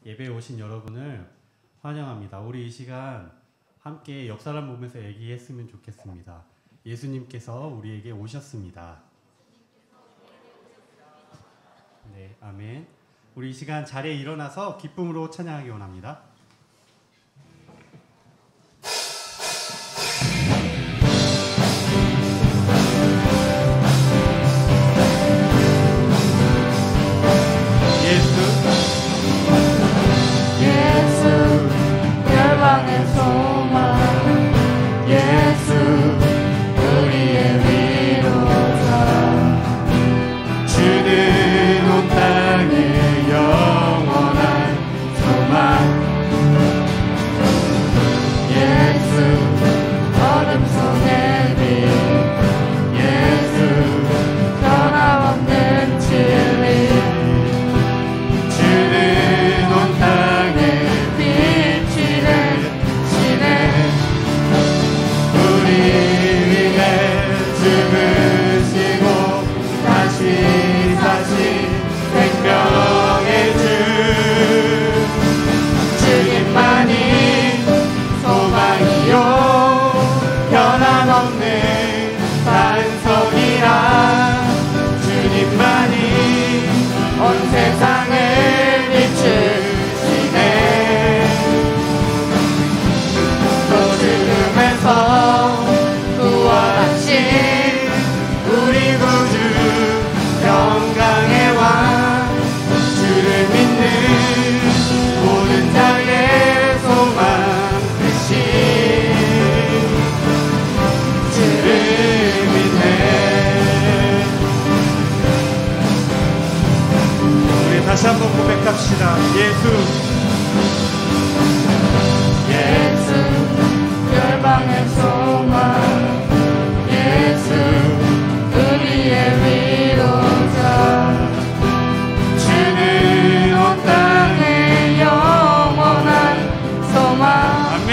예배에 오신 여러분을 환영합니다. 우리 이 시간 함께 옆 사람 보면서 얘기했으면 좋겠습니다. 예수님께서 우리에게 오셨습니다. 네, 아멘. 우리 이 시간 자리에 일어나서 기쁨으로 찬양하기 원합니다. 열방의 소망 예수 우리의 위로자 주는 온 땅의 영원한 소망 예수 어둠 속의 빛 예수 변함없는 진리 주는 온 땅의 생명의 주 주님만이 소망이요 변함없는 반석이라 주님만이 온 세상을 비추시네 또 죽음에서 구원하신 우리 구주 영광의 왕 주를 믿는 모든 자의 소망 되신 주를 믿네. 우리 다시 한번 고백합시다. 예수 열방의 소망 예수 우리의 위로자 주는 온 땅의 영원한 소망 아멘.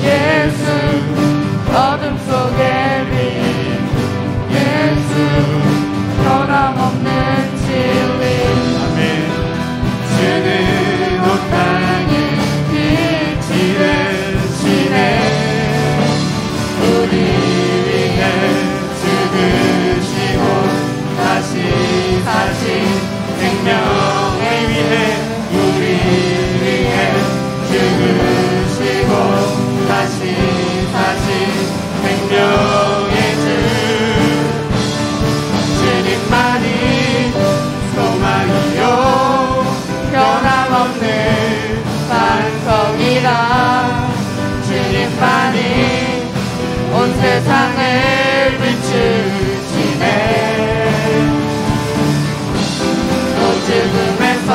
예수 어둠 속의 빛 예수 변함없는 진리 아멘. 주는 온 땅의 빛이 되시네 우리 위해 죽으시고 다시 사신 생명을 위해 우리 위해 죽으시고 다시 사신 생명의 주 주님만이 소망이요 변함없는 반석이라 주님만이 온 세상을 비추시네 또 죽음에서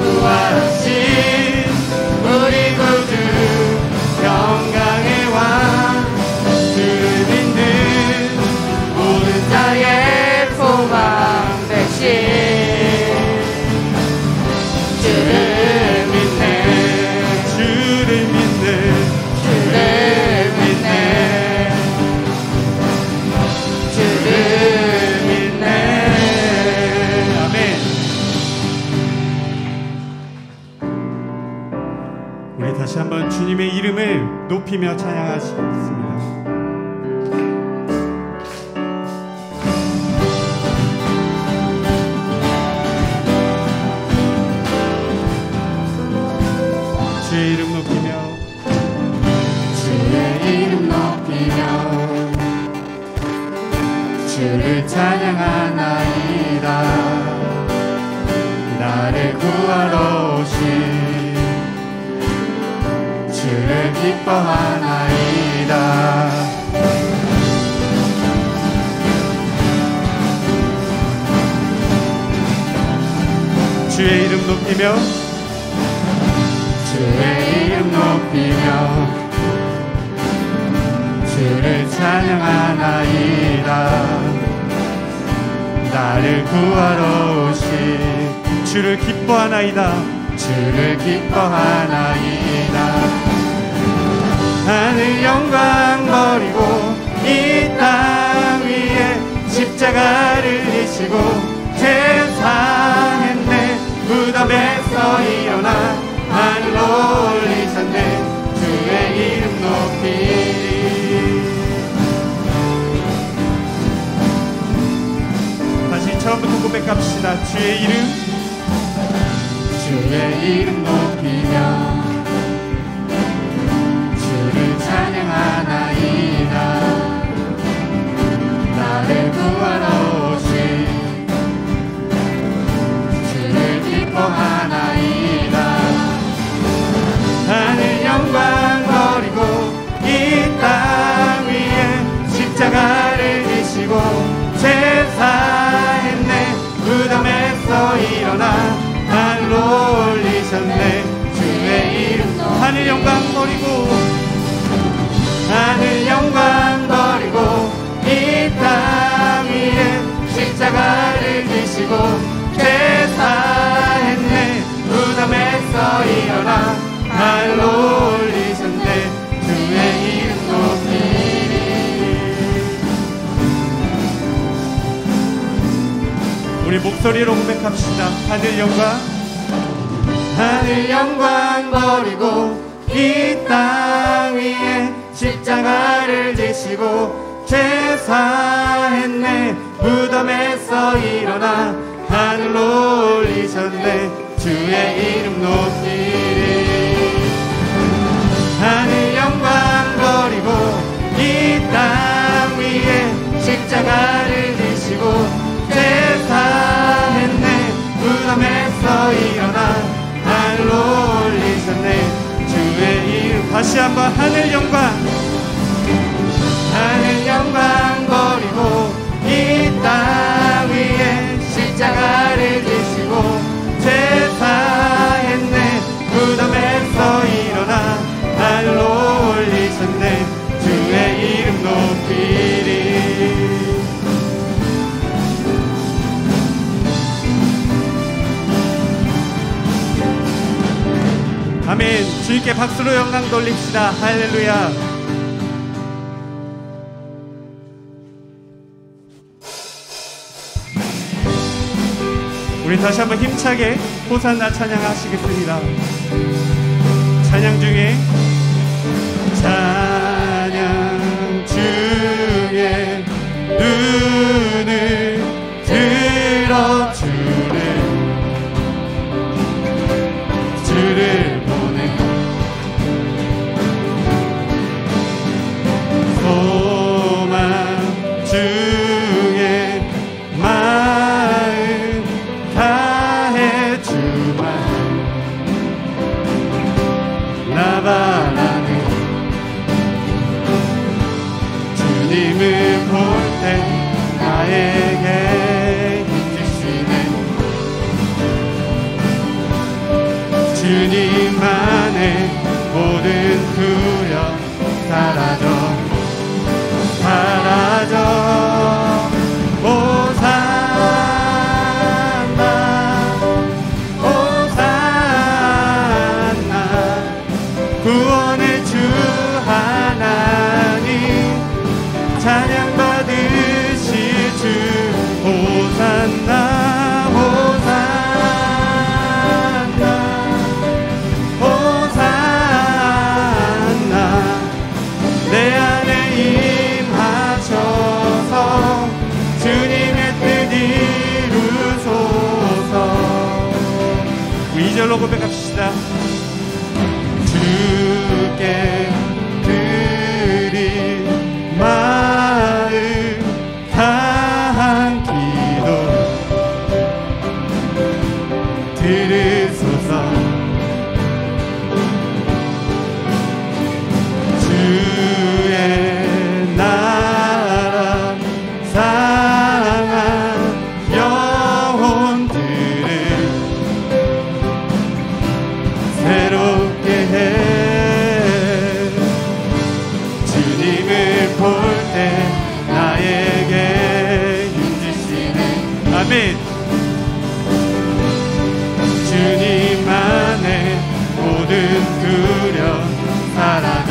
구원하신 우리 구주 영광의 왕 주를 믿는 모든 자의 소망 되신 주를 믿네 주를 믿네. 주를 믿네 주를 믿네 아멘. 우리 다시 한번 주님의 이름을 높이며 찬양하시겠습니다. 주의 이름 높이며 주의 이름 높이며 주를 찬양하나이다 나를 구하러 오신 주를 기뻐하나이다 주의 이름 높이며 주의 이름 높이며 주를 찬양하나이다 나를 구하러 오신 주를 기뻐하나이다. 주를 기뻐하나이다 하늘 영광 버리고 이 땅 위에 십자가를 지시고 세상에 내 고백합시다. 주의 이름, 주의 이름 높이며 주를 찬양하나이다. 나를 구하러 오신 주를 기뻐하나이다. 하늘 영광 버리고 이 땅 위에 십자가를 지시고 제사했네. 무덤에서 일어나 하늘로 올리셨네. 주의 이름 하늘 영광 버리고 하늘 영광 버리고 이 땅 위에 십자가를 지시고 제사했네. 무덤에서 일어나 하늘로 올리셨네. 주의 이름 높이리. 우리 목소리로 고백합시다. 하늘 영광, 하늘 영광 버리고 이 땅 위에 십자가를 지시고 제사했네. 무덤에서 일어나 하늘로 올리셨네. 주의 이름 높이리. 하늘 영광 버리고 이 땅 위에 십자가를 지시고 제사했네. 무덤에서 일어나 하늘로 올리셨네. 주의 이름 다시 한번 하늘 영광, 하늘 영광 버리고 이 땅 위에 십자가를 지시고 제사했네. 무덤에서 일어나 하늘로 올리셨네. 주의 이름 높이리. 아멘. 주님께 박수로 영광 돌립시다. 할렐루야. 우리 다시 한번 힘차게 호산나 찬양하시겠습니다. 찬양 중에 눈을 들어 주를 보내 소망 중에 마음 다해 주만 나바라는 주님을 볼 때 나에게 힘주시네. 주님만의 모든 두려움 사라져 호산나 호산나 구원의 주 하나님 찬양받으실 주 호산나 호산나 호산나 내 안에 임하셔서 주님의 뜻 이루소서. 2절로 고백합시다. 주께 드릴 마음 다한 기도 들으소서. 주의 나라 상한 영혼들을 새롭게 해. 주님을 볼 때 나에게 힘주시네. 아멘. 주님만의 모든 두려움 사라져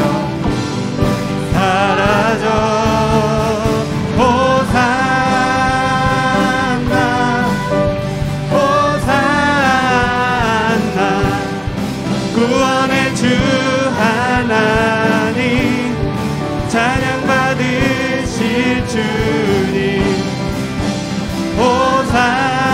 호산나 호산나 구원의 주 하나님 찬양받으실 주님 호산나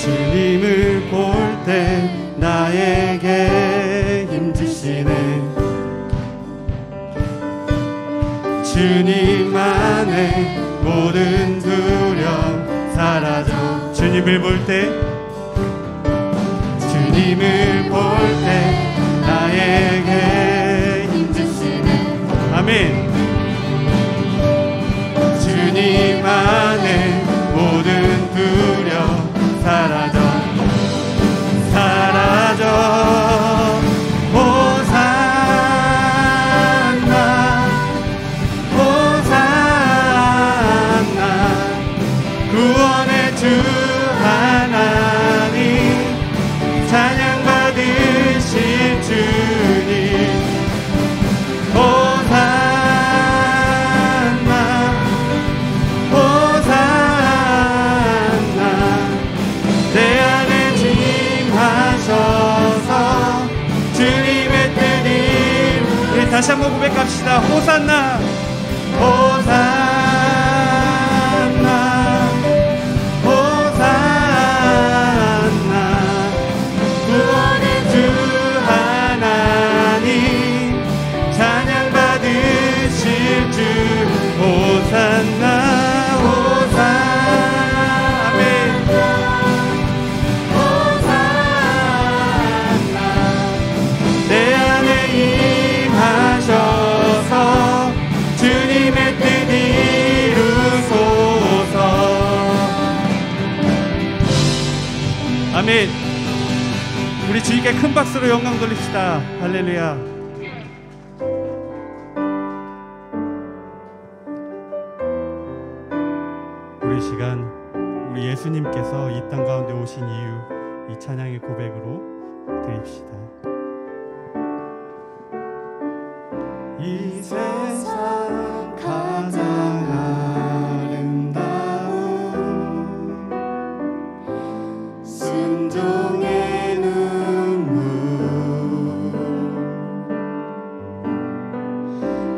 주님을 볼 때 나에게 힘주시네. 주님 안에 모든 두려움 사라져. 주님을 볼 때, 주님을 볼 때 나에게 힘주시네. 아멘. 주님 안에 모든 두려움 사라져. 사라져. 호산나 호산나. 구원의 주 하나님 찬양 받으실 주님. 호산나 호산나. 내 안에 임하셔서 주님의 뜻이. 우리 다시 한번 고백합시다. 호산나 호산나 호산나. 구원의 주 하나님 찬양 받으실 주. 호산나 호산나. 아멘. 호산나. 내 안에 임하셔서 주님의 뜻 이루소서. 아멘. 우리 주님께 큰 박수로 영광 돌립시다. 할렐루야. 우리 시간 우리 예수님께서 이 땅 가운데 오신 이유, 이 찬양의 고백으로 드립시다. 이 세상 가장 아름다운 순종의 눈물.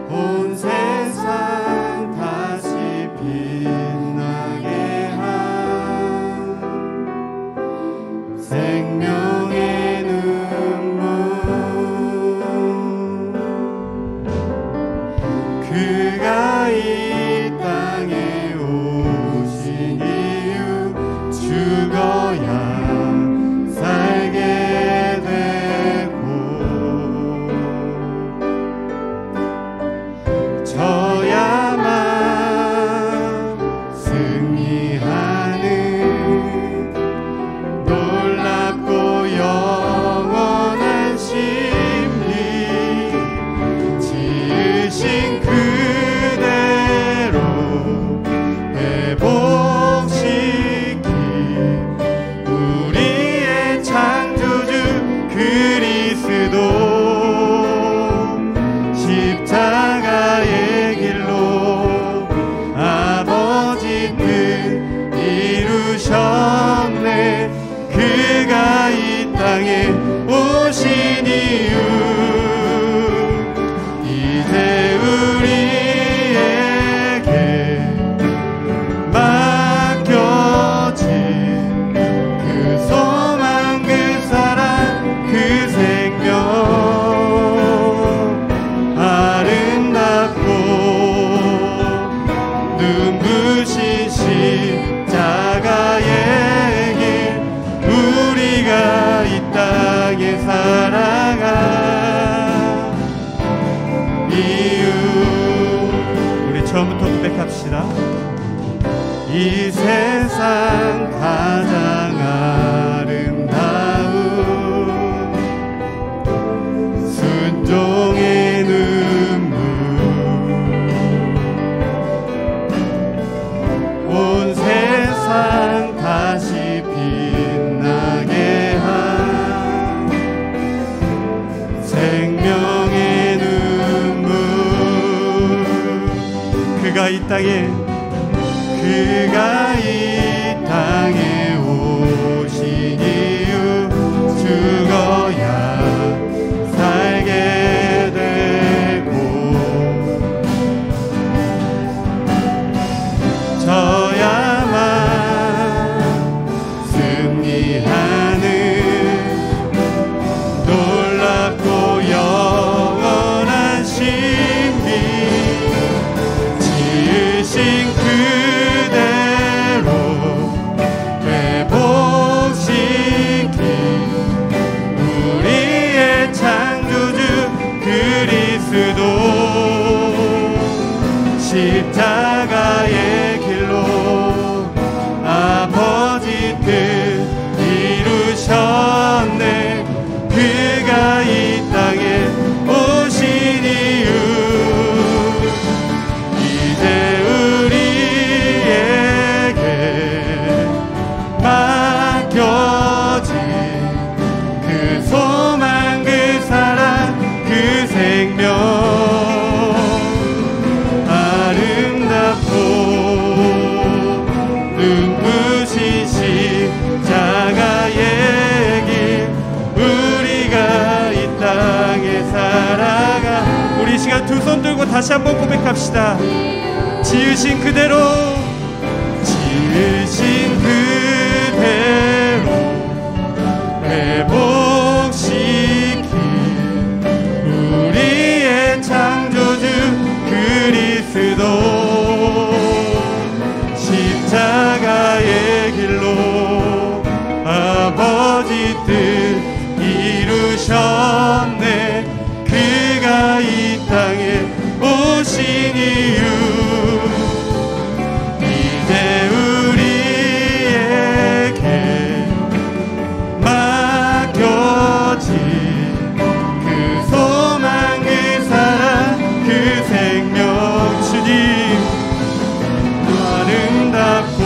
온 세상 다시 빛나게 한 생명의 눈물. 그가 이 땅에 오신 이유, 죽어야 살게 되고 져야만 승리하는 놀랍고 영원한 심리. 지으신 그대로 회복시킨 우리의 창조주 그리스도. 십자가의 길로 아버지 뜻 이루셨네. 그가 이 땅에 오신 이유, 이제 우리에게 맡겨진 그 소망, 그 사랑, 그 생명. 아름답고 눈부신 십자가의 길, 우리가 이 땅에 살아가 이유. 우리 처음부터 고백합시다. 이 세상 가장 아름다운 순종의 눈물. 온 세상 다시 빛나게 한 생명의 눈물. 그가 이 땅에 오신 이유, 죽어야 살게 되고 져야만 승리 그 이루셨네. 그가 이 땅에 오신 이유 이제 우리에게 맡겨진 그 소망, 그 사랑, 그 생명 아름답고 눈부신 십자가의 길 우리가 이 땅에 살아가. 우리 시간 두 손 들고 다시 한번 고백합시다. 지으신 그대로 지으신 그대로 회복시킨 우리의 창조주 그리스도 십자가의 길로 아버지 뜻 이루셨네. 그가 이 땅에 오신 이유 이제 우리에게 맡겨진 그 소망, 그 사랑, 그 생명 주님 아름답고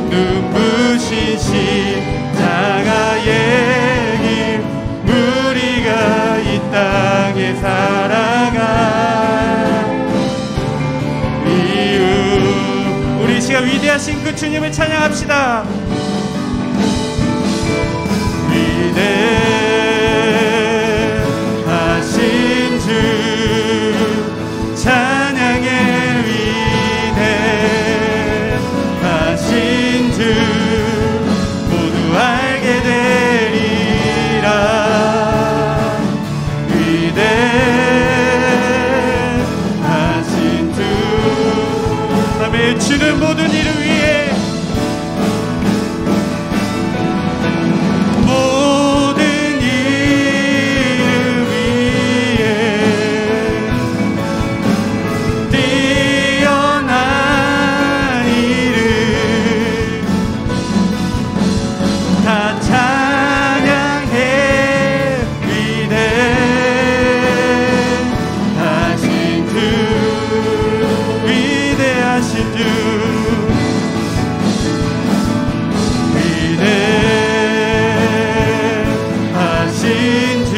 눈부신 십자가의 길 우리가 이 땅에 살아가 이유. 우리 시간 위대하신 그 주님을 찬양합시다. 위대하신 주 찬양해. 위대하신 주 모두 알게 되리라. 위대하신 주 아멘. 주는 모든 일을 위해 모든 일을 위해 뛰어난 일을 다 찬양해. 위대하신 주 위대하신 주 위대하신 주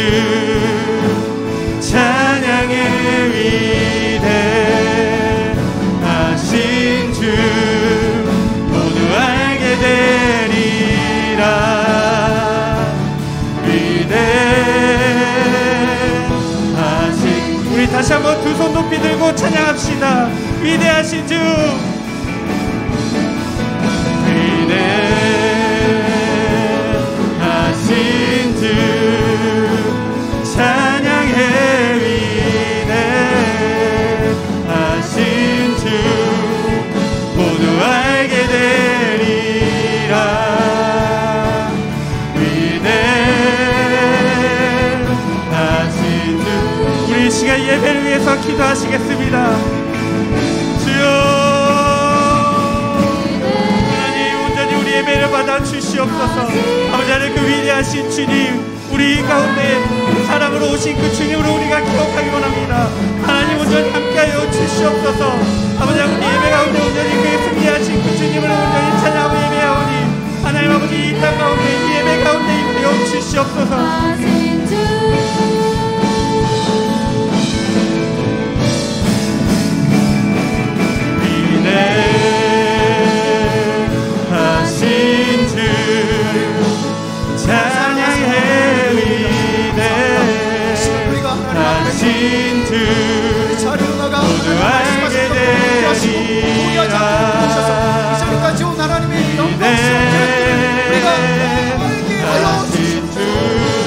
찬양해. 위대하신 주 모두 알게 되리라. 위대하신 우리 다시 한번 두 손 높이 들고 찬양합시다. 위대하신 주 위대하신 주 찬양해. 위대하신 주 모두 알게 되리라. 위대하신 주 우리 시간 예배를 위해서 기도하시겠습니다. 주여 예배를 받아 주시옵소서. 아버지 하나님 그 위대하신 주님 우리 가운데 사랑으로 오신 그 주님으로 우리가 기억하기 원합니다. 하나님 온전히 함께하여 주시옵소서. 아버지 하나님 예배 가운데 온전히 그 승리하신 그 주님을 온전히 찬양하고 예배하오니 하나님 아버지 이 땅 가운데 이 예배 가운데 임하여 주시옵소서. 위대하신 주 찬양해. 위대하신 주 모두 알게 되리라. 이전까지 온 하나님의 영광스러운 우리가 알게 하여 주시옵소서.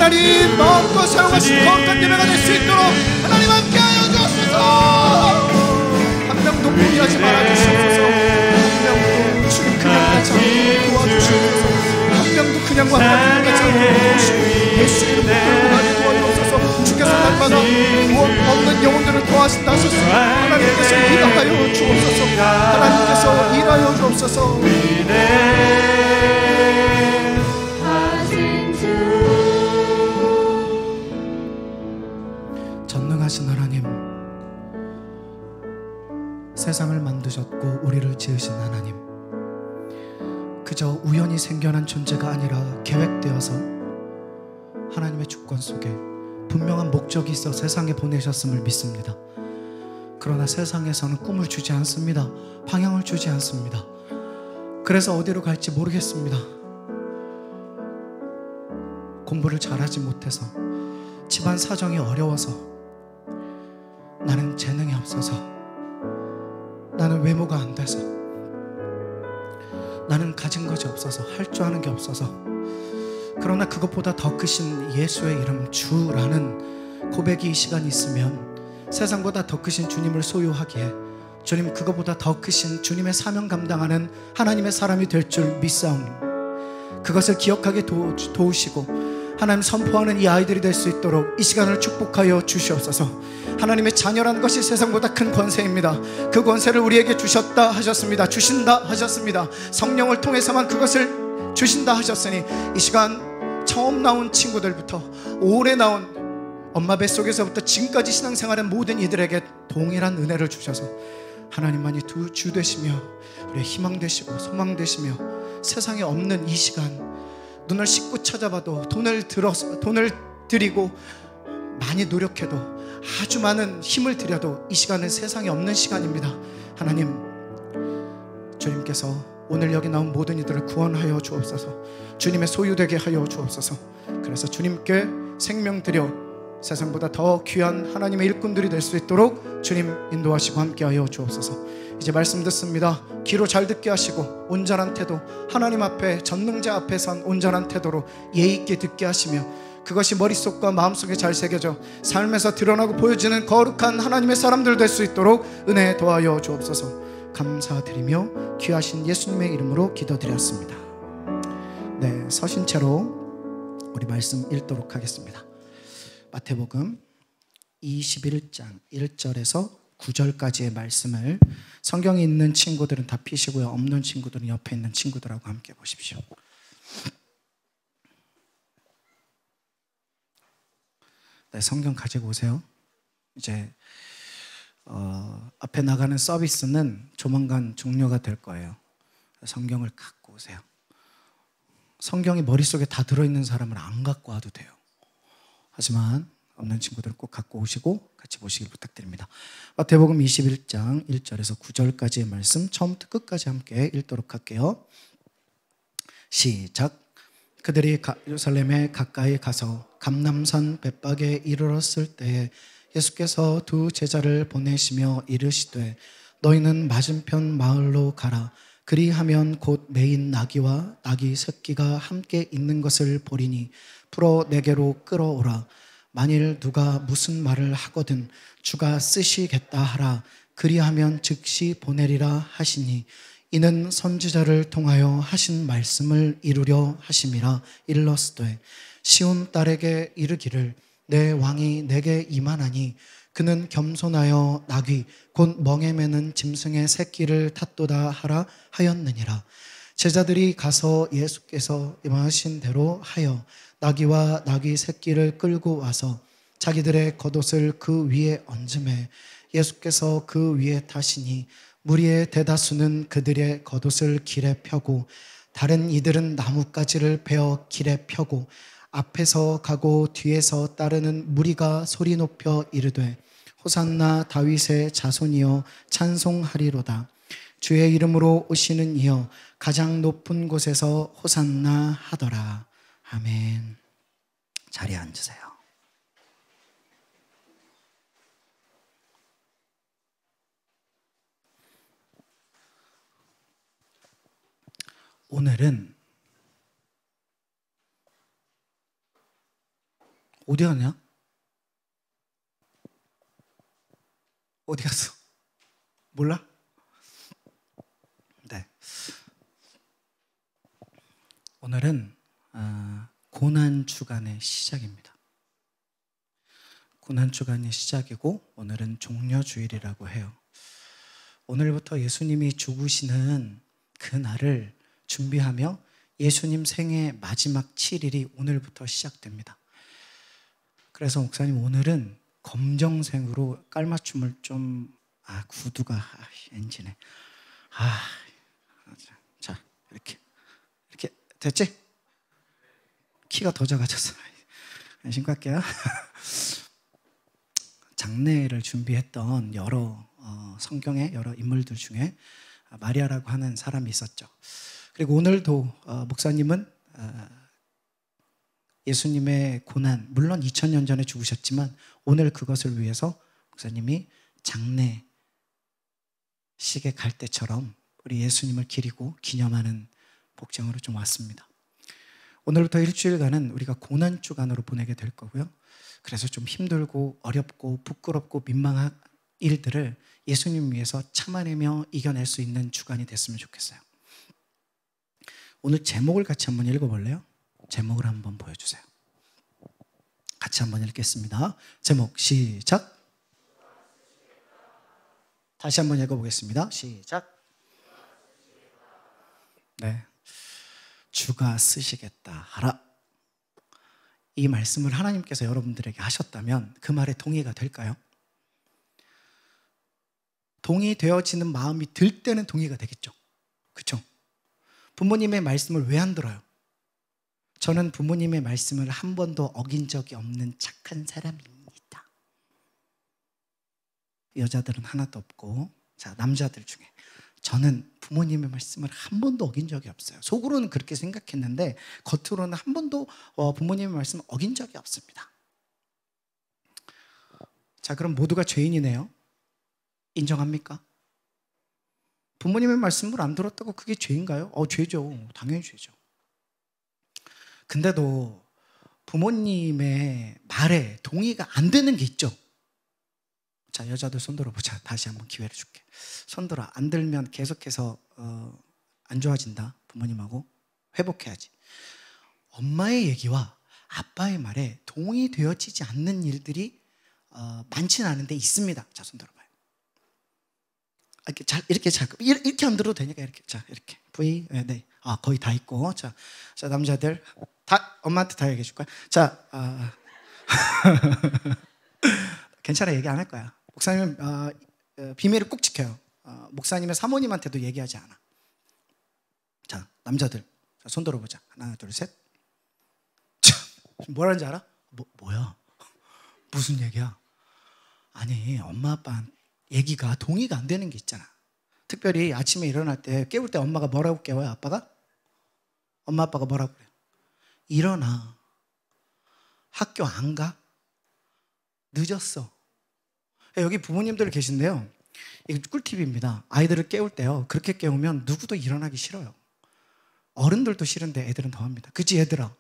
하나님 마음껏 사용하신 거룩한 예배가 될 수 있도록 하나님 함께하여 주옵소서. 한 명도 포기하지 말아주시옵소서. 한 명도 주님 그냥 가지 않고 도와주시옵소서. 한 명도 그냥 왔다 가지 않고 도와주시옵소서. 예수 이름으로 끌고 가게 도와주옵소서. 주께서 날마다 구원 없는 영혼들을 도와신다 하셨습니다. 하나님께서 일하여 주옵소서. 하나님께서 일하여 주옵소서. 전능하신 하나님, 세상을 만드셨고 우리를 지으신 하나님, 그저 우연히 생겨난 존재가 아니라 계획되어서 하나님의 주권 속에 분명한 목적이 있어 세상에 보내셨음을 믿습니다. 그러나 세상에서는 꿈을 주지 않습니다. 방향을 주지 않습니다. 그래서 어디로 갈지 모르겠습니다. 공부를 잘하지 못해서, 집안 사정이 어려워서, 나는 재능이 없어서, 나는 외모가 안 돼서, 나는 가진 것이 없어서, 할 줄 아는 게 없어서, 그러나 그것보다 더 크신 예수의 이름 주라는 고백이 이 시간에 있으면 세상보다 더 크신 주님을 소유하기에 주님, 그것보다 더 크신 주님의 사명 감당하는 하나님의 사람이 될 줄 믿사오니 그것을 기억하게 도우시고 하나님 선포하는 이 아이들이 될 수 있도록 이 시간을 축복하여 주시옵소서. 하나님의 자녀라는 것이 세상보다 큰 권세입니다. 그 권세를 우리에게 주셨다 하셨습니다. 주신다 하셨습니다. 성령을 통해서만 그것을 주신다 하셨으니 이 시간 처음 나온 친구들부터 오래 나온 엄마 뱃속에서부터 지금까지 신앙생활한 모든 이들에게 동일한 은혜를 주셔서 하나님만이 주 되시며 우리의 희망 되시고 소망 되시며 세상에 없는 이 시간, 눈을 씻고 찾아봐도 돈을 들이고 많이 노력해도 아주 많은 힘을 들여도 이 시간은 세상에 없는 시간입니다. 하나님, 주님께서 오늘 여기 나온 모든 이들을 구원하여 주옵소서. 주님의 소유되게 하여 주옵소서. 그래서 주님께 생명 드려 세상보다 더 귀한 하나님의 일꾼들이 될 수 있도록 주님 인도하시고 함께하여 주옵소서. 이제 말씀 듣습니다. 귀로 잘 듣게 하시고 온전한 태도, 하나님 앞에 전능자 앞에 선 온전한 태도로 예의 있게 듣게 하시며 그것이 머릿속과 마음속에 잘 새겨져 삶에서 드러나고 보여지는 거룩한 하나님의 사람들 될 수 있도록 은혜 도와여 주옵소서. 감사드리며 귀하신 예수님의 이름으로 기도드렸습니다. 네, 서신 채로 우리 말씀 읽도록 하겠습니다. 마태복음 21장 1절에서 9절까지의 말씀을 성경이 있는 친구들은 다 피시고요, 없는 친구들은 옆에 있는 친구들하고 함께 보십시오. 네, 성경 가지고 오세요. 이제 앞에 나가는 서비스는 조만간 종료가 될 거예요. 성경을 갖고 오세요. 성경이 머릿속에 다 들어있는 사람은 안 갖고 와도 돼요. 하지만 없는 친구들은 꼭 갖고 오시고 같이 보시길 부탁드립니다. 마태복음 21장 1절에서 9절까지의 말씀 처음부터 끝까지 함께 읽도록 할게요. 시작. 그들이 예루살렘에 가까이 가서 감람산 벳박에 이르렀을 때에 예수께서 두 제자를 보내시며 이르시되 너희는 맞은편 마을로 가라. 그리하면 곧 매인 나귀와 나귀 새끼가 함께 있는 것을 보리니 풀어 내게로 끌어오라. 만일 누가 무슨 말을 하거든 주가 쓰시겠다 하라. 그리하면 즉시 보내리라 하시니 이는 선지자를 통하여 하신 말씀을 이루려 하심이라. 일러스되 시온 딸에게 이르기를 내 왕이 내게 임하나니 그는 겸손하여 나귀 곧 멍에 매는 짐승의 새끼를 탔도다 하라 하였느니라. 제자들이 가서 예수께서 임하신 대로 하여 나귀와 나귀 새끼를 끌고 와서 자기들의 겉옷을 그 위에 얹음에 예수께서 그 위에 타시니 무리의 대다수는 그들의 겉옷을 길에 펴고 다른 이들은 나뭇가지를 베어 길에 펴고 앞에서 가고 뒤에서 따르는 무리가 소리 높여 이르되 호산나 다윗의 자손이여 찬송하리로다. 주의 이름으로 오시는 이여 가장 높은 곳에서 호산나 하더라. 아멘. 자리에 앉으세요. 오늘은 어디 갔냐? 어디 갔어? 몰라? 네. 오늘은 고난주간의 시작입니다. 고난주간의 시작이고 오늘은 종려주일이라고 해요. 오늘부터 예수님이 죽으시는 그 날을 준비하며 예수님 생애 마지막 7일이 오늘부터 시작됩니다. 그래서 목사님 오늘은 검정색으로 깔맞춤을 좀 구두가 엔진에 자 이렇게 됐지? 키가 더 작아졌어. 신고할게요. 장례를 준비했던 여러 성경의 여러 인물들 중에 마리아라고 하는 사람이 있었죠. 그리고 오늘도 목사님은 예수님의 고난, 물론 2000년 전에 죽으셨지만 오늘 그것을 위해서 목사님이 장례식에 갈 때처럼 우리 예수님을 기리고 기념하는 복장으로 좀 왔습니다. 오늘부터 일주일간은 우리가 고난주간으로 보내게 될 거고요. 그래서 좀 힘들고 어렵고 부끄럽고 민망한 일들을 예수님 위해서 참아내며 이겨낼 수 있는 주간이 됐으면 좋겠어요. 오늘 제목을 같이 한번 읽어볼래요? 제목을 한번 보여주세요. 같이 한번 읽겠습니다. 제목 시작. 다시 한번 읽어보겠습니다. 시작. 네, 주가 쓰시겠다 하라. 이 말씀을 하나님께서 여러분들에게 하셨다면 그 말에 동의가 될까요? 동의되어지는 마음이 들 때는 동의가 되겠죠. 그렇죠? 부모님의 말씀을 왜 안 들어요? 저는 부모님의 말씀을 한 번도 어긴 적이 없는 착한 사람입니다. 여자들은 하나도 없고, 자, 남자들 중에 저는 부모님의 말씀을 한 번도 어긴 적이 없어요. 속으로는 그렇게 생각했는데 겉으로는 한 번도 부모님의 말씀을 어긴 적이 없습니다. 자, 그럼 모두가 죄인이네요. 인정합니까? 부모님의 말씀을 안 들었다고 그게 죄인가요? 죄죠. 당연히 죄죠. 근데도 부모님의 말에 동의가 안 되는 게 있죠. 자, 여자들 손 들어보자. 다시 한번 기회를 줄게. 손 들어. 안 들면 계속해서 안 좋아진다. 부모님하고 회복해야지. 엄마의 얘기와 아빠의 말에 동의되어지지 않는 일들이 많지는 않은데 있습니다. 자, 손 들어봐요. 이렇게 안 들어도 되니까 이렇게. 자, 이렇게. V. 네. 거의 다 있고. 자, 남자들 다 엄마한테 다 얘기해 줄 거야. 자, 괜찮아, 얘기 안 할 거야. 목사님은 비밀을 꼭 지켜요. 목사님의 사모님한테도 얘기하지 않아. 자, 남자들, 자, 손 들어보자. 하나, 둘, 셋. 뭐라는지 알아? 뭐야? 무슨 얘기야? 아니, 엄마 아빠 얘기가 동의가 안 되는 게 있잖아. 특별히 아침에 일어날 때 깨울 때 엄마가 뭐라고 깨워요? 아빠가? 엄마 아빠가 뭐라고 그래요? 일어나. 학교 안 가? 늦었어. 여기 부모님들 계신데요. 이거 꿀팁입니다. 아이들을 깨울 때요, 그렇게 깨우면 누구도 일어나기 싫어요. 어른들도 싫은데 애들은 더 합니다. 그치, 얘들아?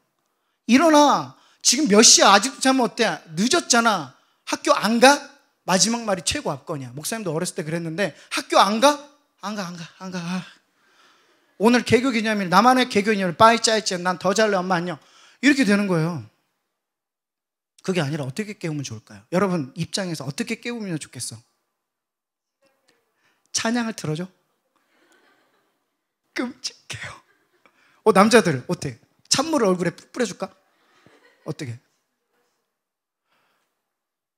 일어나. 지금 몇 시야? 아직도 자면 어때? 늦었잖아. 학교 안 가? 마지막 말이 최고 압권이야. 목사님도 어렸을 때 그랬는데 학교 안 가? 안 가. 오늘 개교 기념일, 나만의 개교 기념일, 빠이 짜이찌, 난 더 잘래, 엄마 안녕. 이렇게 되는 거예요. 그게 아니라 어떻게 깨우면 좋을까요? 여러분 입장에서 어떻게 깨우면 좋겠어? 찬양을 틀어줘? 끔찍해요. 남자들 어때? 찬물을 얼굴에 뿌려줄까? 어떻게?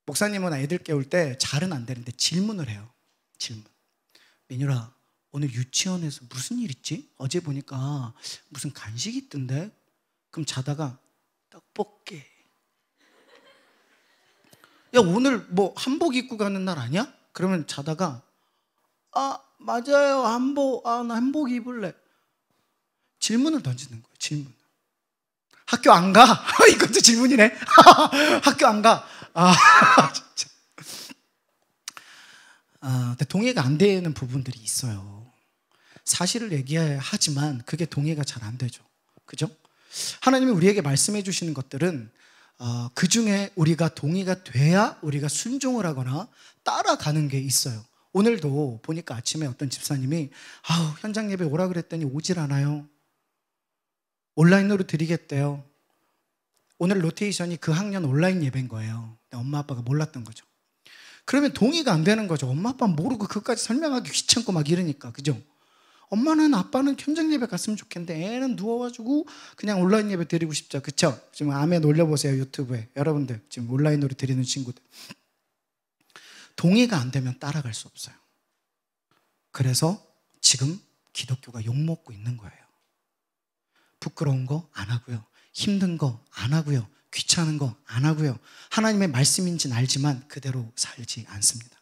목사님은 애들 깨울 때 잘은 안 되는데 질문을 해요. 질문. 민유라, 오늘 유치원에서 무슨 일 있지? 어제 보니까 무슨 간식이 있던데? 그럼 자다가 떡볶이. 야, 오늘 뭐 한복 입고 가는 날 아니야? 그러면 자다가 맞아요, 한복. 나 한복 입을래. 질문을 던지는 거예요. 질문. 학교 안 가? 이것도 질문이네. 학교 안 가? 진짜. 근데 동의가 안 되는 부분들이 있어요. 사실을 얘기하지만 그게 동의가 잘 안 되죠. 그죠? 하나님이 우리에게 말씀해 주시는 것들은 그 중에 우리가 동의가 돼야 우리가 순종을 하거나 따라가는 게 있어요. 오늘도 보니까 아침에 어떤 집사님이 현장 예배 오라 그랬더니 오질 않아요. 온라인으로 드리겠대요. 오늘 로테이션이 그 학년 온라인 예배인 거예요. 엄마 아빠가 몰랐던 거죠. 그러면 동의가 안 되는 거죠. 엄마 아빠는 모르고 그것까지 설명하기 귀찮고 막 이러니까. 그죠? 엄마는 아빠는 현장 예배 갔으면 좋겠는데 애는 누워가지고 그냥 온라인 예배 드리고 싶죠. 그쵸? 지금 아멘 올려보세요. 유튜브에. 여러분들 지금 온라인으로 드리는 친구들. 동의가 안 되면 따라갈 수 없어요. 그래서 지금 기독교가 욕먹고 있는 거예요. 부끄러운 거 안 하고요. 힘든 거 안 하고요. 귀찮은 거 안 하고요. 하나님의 말씀인지는 알지만 그대로 살지 않습니다.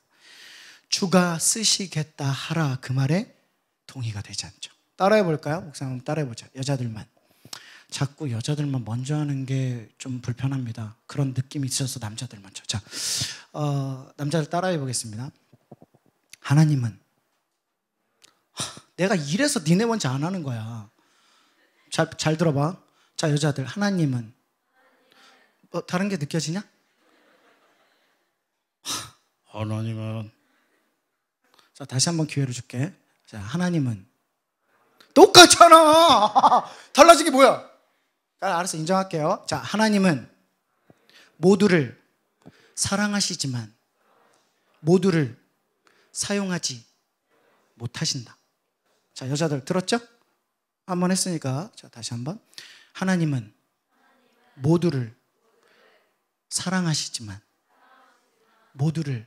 주가 쓰시겠다 하라 그 말에 동의가 되지 않죠. 따라해 볼까요? 목사님 따라해 보자. 여자들만. 자꾸 여자들만 먼저 하는 게 좀 불편합니다. 그런 느낌이 있어서 남자들 먼저. 자, 남자들 따라해 보겠습니다. 하나님은 내가 이래서 니네 먼저 안 하는 거야. 잘 들어봐. 자, 여자들 하나님은 다른 게 느껴지냐? 하나님은 자, 다시 한번 기회를 줄게. 자, 하나님은 똑같잖아. 달라진 게 뭐야? 알았어, 인정할게요. 자, 하나님은 모두를 사랑하시지만 모두를 사용하지 못하신다. 자, 여자들 들었죠? 한번 했으니까 자, 다시 한번. 하나님은 모두를 사랑하시지만 모두를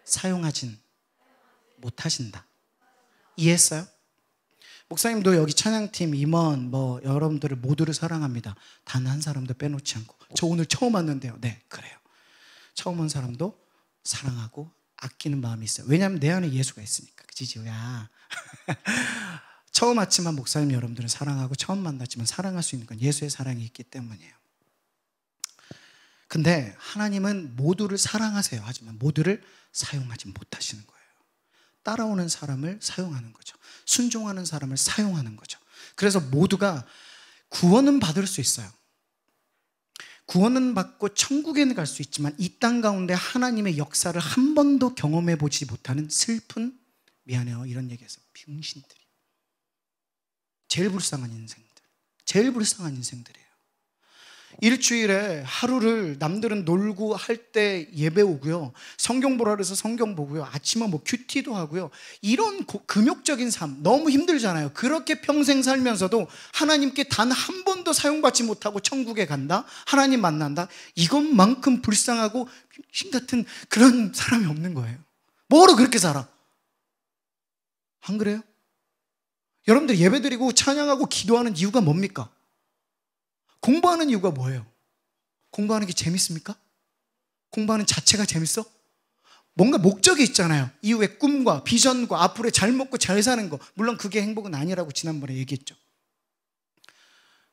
사용하진 못하신다. 이해했어요? 목사님도 여기 찬양팀 임원 여러분들을 모두를 사랑합니다. 단 한 사람도 빼놓지 않고. 저 오늘 처음 왔는데요. 네, 그래요. 처음 온 사람도 사랑하고 아끼는 마음이 있어요. 왜냐하면 내 안에 예수가 있으니까. 그치 지우야? 처음 왔지만 목사님 여러분들은 사랑하고 처음 만났지만 사랑할 수 있는 건 예수의 사랑이 있기 때문이에요. 근데 하나님은 모두를 사랑하세요. 하지만 모두를 사용하지 못하시는 거예요. 따라오는 사람을 사용하는 거죠. 순종하는 사람을 사용하는 거죠. 그래서 모두가 구원은 받을 수 있어요. 구원은 받고 천국에는 갈 수 있지만 이 땅 가운데 하나님의 역사를 한 번도 경험해 보지 못하는 슬픈, 미안해요 이런 얘기해서 병신들이 제일 불쌍한 인생들이에요. 일주일에 하루를 남들은 놀고 할 때 예배 오고요, 성경 보라 그래서 성경 보고요, 아침에 큐티도 하고요. 이런 금욕적인 삶 너무 힘들잖아요. 그렇게 평생 살면서도 하나님께 단 한 번도 사용받지 못하고 천국에 간다, 하나님 만난다, 이것만큼 불쌍하고 신 같은 그런 사람이 없는 거예요. 뭐로 그렇게 살아? 안 그래요? 여러분들 예배드리고 찬양하고 기도하는 이유가 뭡니까? 공부하는 이유가 뭐예요? 공부하는 게 재밌습니까? 공부하는 자체가 재밌어? 뭔가 목적이 있잖아요. 이후에 꿈과 비전과 앞으로 잘 먹고 잘 사는 거. 물론 그게 행복은 아니라고 지난번에 얘기했죠.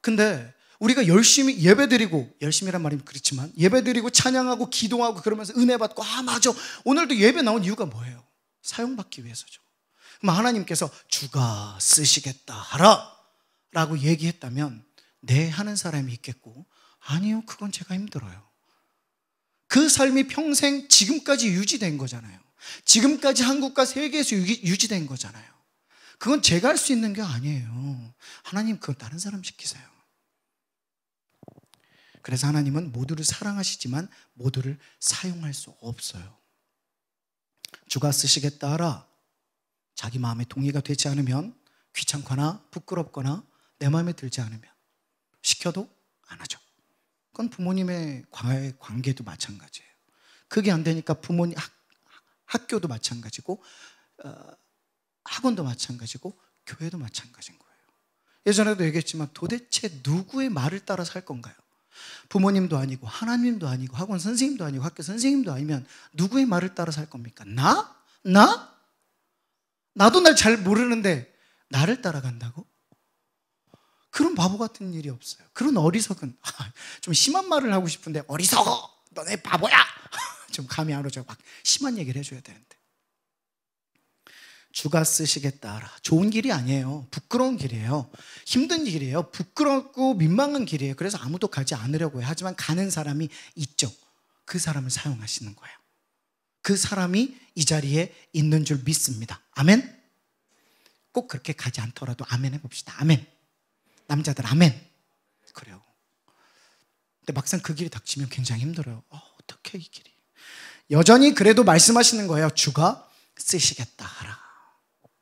근데 우리가 열심히 예배드리고, 열심히란 말이 그렇지만 예배드리고 찬양하고 기도하고 그러면서 은혜 받고, 맞아, 오늘도 예배 나온 이유가 뭐예요? 사용받기 위해서죠. 그럼 하나님께서 주가 쓰시겠다 하라 라고 얘기했다면 네 하는 사람이 있겠고, 아니요, 그건 제가 힘들어요. 그 삶이 평생 지금까지 유지된 거잖아요. 지금까지 한국과 세계에서 유지된 거잖아요. 그건 제가 할 수 있는 게 아니에요. 하나님 그건 다른 사람 시키세요. 그래서 하나님은 모두를 사랑하시지만 모두를 사용할 수 없어요. 주가 쓰시겠다 하라. 자기 마음에 동의가 되지 않으면, 귀찮거나 부끄럽거나 내 마음에 들지 않으면 시켜도 안 하죠. 그건 부모님의 관계도 마찬가지예요. 그게 안 되니까 부모님 학교도 마찬가지고, 학원도 마찬가지고, 교회도 마찬가지인 거예요. 예전에도 얘기했지만 도대체 누구의 말을 따라 살 건가요? 부모님도 아니고 하나님도 아니고 학원 선생님도 아니고 학교 선생님도 아니면 누구의 말을 따라 살 겁니까? 나도 날 잘 모르는데 나를 따라간다고? 그런 바보 같은 일이 없어요. 그런 어리석은, 좀 심한 말을 하고 싶은데 어리석어, 너네 바보야, 좀 감이 안 오죠. 막 심한 얘기를 해줘야 되는데. 주가 쓰시겠다 하라. 좋은 길이 아니에요. 부끄러운 길이에요. 힘든 길이에요. 부끄럽고 민망한 길이에요. 그래서 아무도 가지 않으려고 해요. 하지만 가는 사람이 있죠. 그 사람을 사용하시는 거예요. 그 사람이 이 자리에 있는 줄 믿습니다. 아멘? 꼭 그렇게 가지 않더라도 아멘 해봅시다. 아멘. 남자들 아멘. 그래요. 근데 막상 그 길이 닥치면 굉장히 힘들어요. 어떻게 이 길이. 여전히 그래도 말씀하시는 거예요. 주가 쓰시겠다 하라.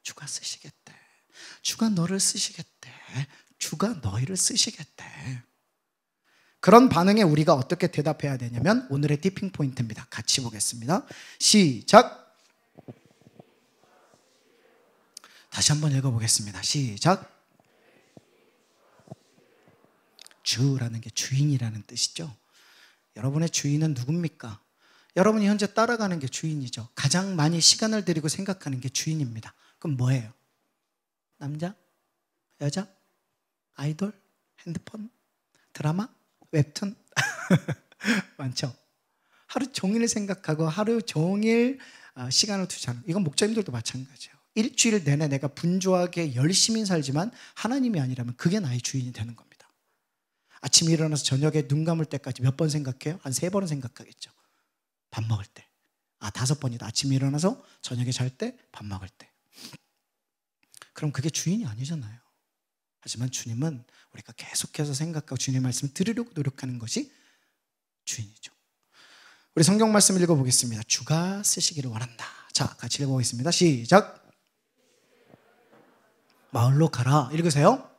주가 쓰시겠대. 주가 너를 쓰시겠대. 주가 너희를 쓰시겠대. 그런 반응에 우리가 어떻게 대답해야 되냐면 오늘의 티핑 포인트입니다. 같이 보겠습니다. 시작. 다시 한번 읽어보겠습니다. 시작. 주라는 게 주인이라는 뜻이죠. 여러분의 주인은 누굽니까? 여러분이 현재 따라가는 게 주인이죠. 가장 많이 시간을 들이고 생각하는 게 주인입니다. 그럼 뭐예요? 남자? 여자? 아이돌? 핸드폰? 드라마? 웹툰? 많죠. 하루 종일 생각하고 하루 종일 시간을 투자하는, 이건 목사님들도 마찬가지예요. 일주일 내내 내가 분주하게 열심히 살지만 하나님이 아니라면 그게 나의 주인이 되는 겁니다. 아침에 일어나서 저녁에 눈 감을 때까지 몇 번 생각해요? 한 3번은 생각하겠죠. 밥 먹을 때. 5번이다. 아침에 일어나서 저녁에 잘 때, 밥 먹을 때. 그럼 그게 주인이 아니잖아요. 하지만 주님은 우리가 계속해서 생각하고 주님의 말씀을 들으려고 노력하는 것이 주인이죠. 우리 성경 말씀 읽어보겠습니다. 주가 쓰시기를 원한다. 자, 같이 읽어보겠습니다. 시작. 마을로 가라. 읽으세요.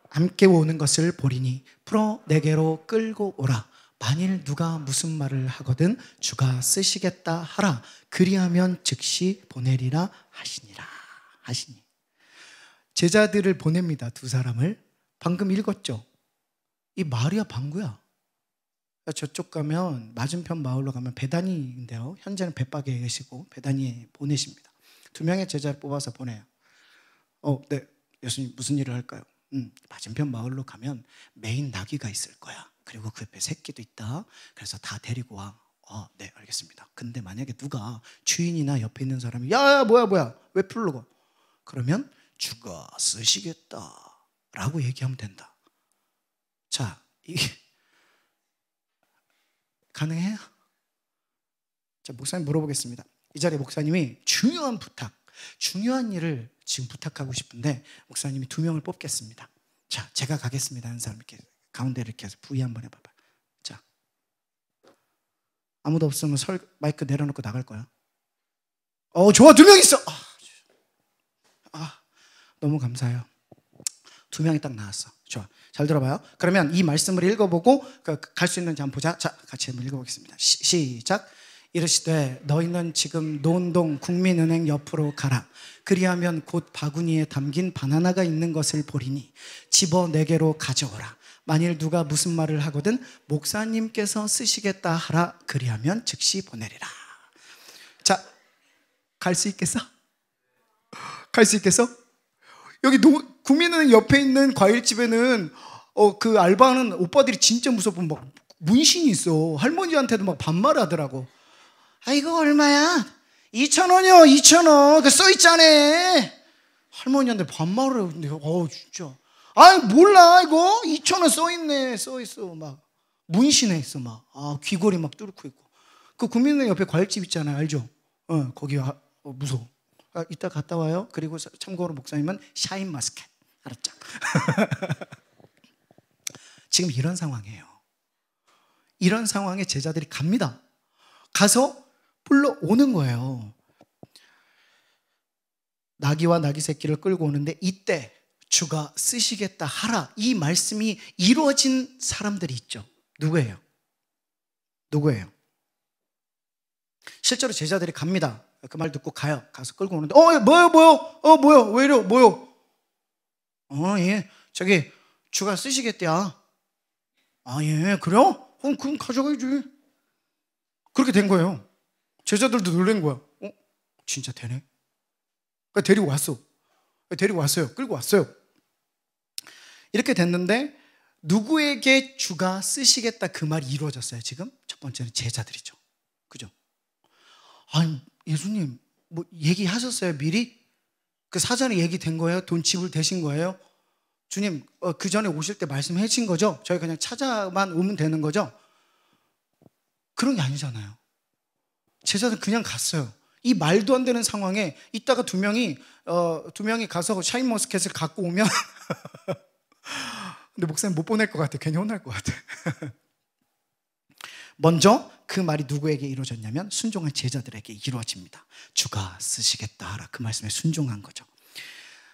함께 오는 것을 보리니 풀어 내게로 끌고 오라. 만일 누가 무슨 말을 하거든 주가 쓰시겠다 하라. 그리하면 즉시 보내리라 하시니라. 하시니. 제자들을 보냅니다. 2사람을. 방금 읽었죠. 이 마을이야 방구야. 저쪽 가면 맞은편 마을로 가면 베다니인데요. 현재는 벳박에 계시고 베다니에 보내십니다. 2명의 제자를 뽑아서 보내요. 네. 예수님 무슨 일을 할까요? 맞은편 마을로 가면 메인 나귀가 있을 거야. 그리고 그 옆에 새끼도 있다. 그래서 다 데리고 와. 네, 알겠습니다. 근데 만약에 누가 주인이나 옆에 있는 사람이 야, 뭐야 왜 부르고? 그러면 주가 쓰시겠다 라고 얘기하면 된다. 자, 이게 가능해요? 자, 목사님 물어보겠습니다. 이 자리에 목사님이 중요한 부탁, 중요한 일을 지금 부탁하고 싶은데 목사님이 2명을 뽑겠습니다. 자, 제가 가겠습니다 하는 사람 이렇게 가운데 이렇게 해서 V 한번 해봐봐. 자, 아무도 없으면 마이크 내려놓고 나갈 거야. 좋아, 2명 있어. 너무 감사해요. 2명이 딱 나왔어. 좋아, 잘 들어봐요. 그러면 이 말씀을 읽어보고 갈 수 있는지 한번 보자. 자, 같이 한번 읽어보겠습니다. 시작. 이르시되 너희는 지금 논동 국민은행 옆으로 가라. 그리하면 곧 바구니에 담긴 바나나가 있는 것을 보리니 집어 내게로 가져오라. 만일 누가 무슨 말을 하거든 목사님께서 쓰시겠다 하라. 그리하면 즉시 보내리라. 자, 갈 수 있겠어? 갈 수 있겠어? 여기 국민은행 옆에 있는 과일집에는 그 알바하는 오빠들이 진짜 무섭고 막 문신이 있어. 할머니한테도 막 반말하더라고. 이거 얼마야? 2,000원이요. 2,000원. 그 써있잖아. 할머니한테 반말을 하는데 진짜 몰라 이거 2,000원 써있네. 써있어. 막 문신해 있어. 막 귀걸이 막 뚫고 있고. 그 국민은행 옆에 과일집 있잖아요. 알죠? 거기 무서워. 이따 갔다 와요. 그리고 참고로 목사님은 샤인마스켓. 알았죠? 지금 이런 상황이에요. 이런 상황에 제자들이 갑니다. 가서 불러오는 거예요. 나귀와 나귀 새끼를 끌고 오는데 이때 주가 쓰시겠다 하라. 이 말씀이 이루어진 사람들이 있죠. 누구예요? 실제로 제자들이 갑니다. 그 말 듣고 가요. 가서 끌고 오는데 뭐요? 왜 이래? 뭐요? 예. 저기 주가 쓰시겠대야. 예. 그래요? 그럼 가져가야지. 그렇게 된 거예요. 제자들도 놀란 거야. 진짜 되네. 데리고 왔어요. 끌고 왔어요. 이렇게 됐는데 누구에게 주가 쓰시겠다 그 말이 이루어졌어요. 지금 첫 번째는 제자들이죠. 그죠? 예수님 뭐 얘기하셨어요? 미리? 그 사전에 얘기된 거예요? 돈 지불되신 거예요? 주님 그 전에 오실 때 말씀해 주신 거죠? 저희 그냥 찾아만 오면 되는 거죠? 그런 게 아니잖아요. 제자들 그냥 갔어요. 이 말도 안 되는 상황에 이따가 두 명이 가서 샤인머스켓을 갖고 오면 근데 목사님 못 보낼 것 같아. 괜히 혼날 것 같아. 먼저 그 말이 누구에게 이루어졌냐면 순종한 제자들에게 이루어집니다. 주가 쓰시겠다 하라. 그 말씀에 순종한 거죠.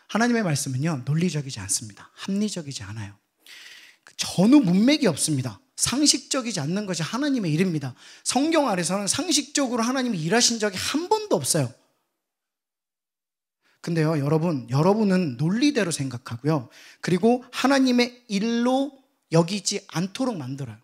하나님의 말씀은요, 논리적이지 않습니다. 합리적이지 않아요. 전후 문맥이 없습니다. 상식적이지 않는 것이 하나님의 일입니다. 성경 아래서는 상식적으로 하나님이 일하신 적이 한 번도 없어요. 근데요, 여러분은 논리대로 생각하고요. 그리고 하나님의 일로 여기지 않도록 만들어요.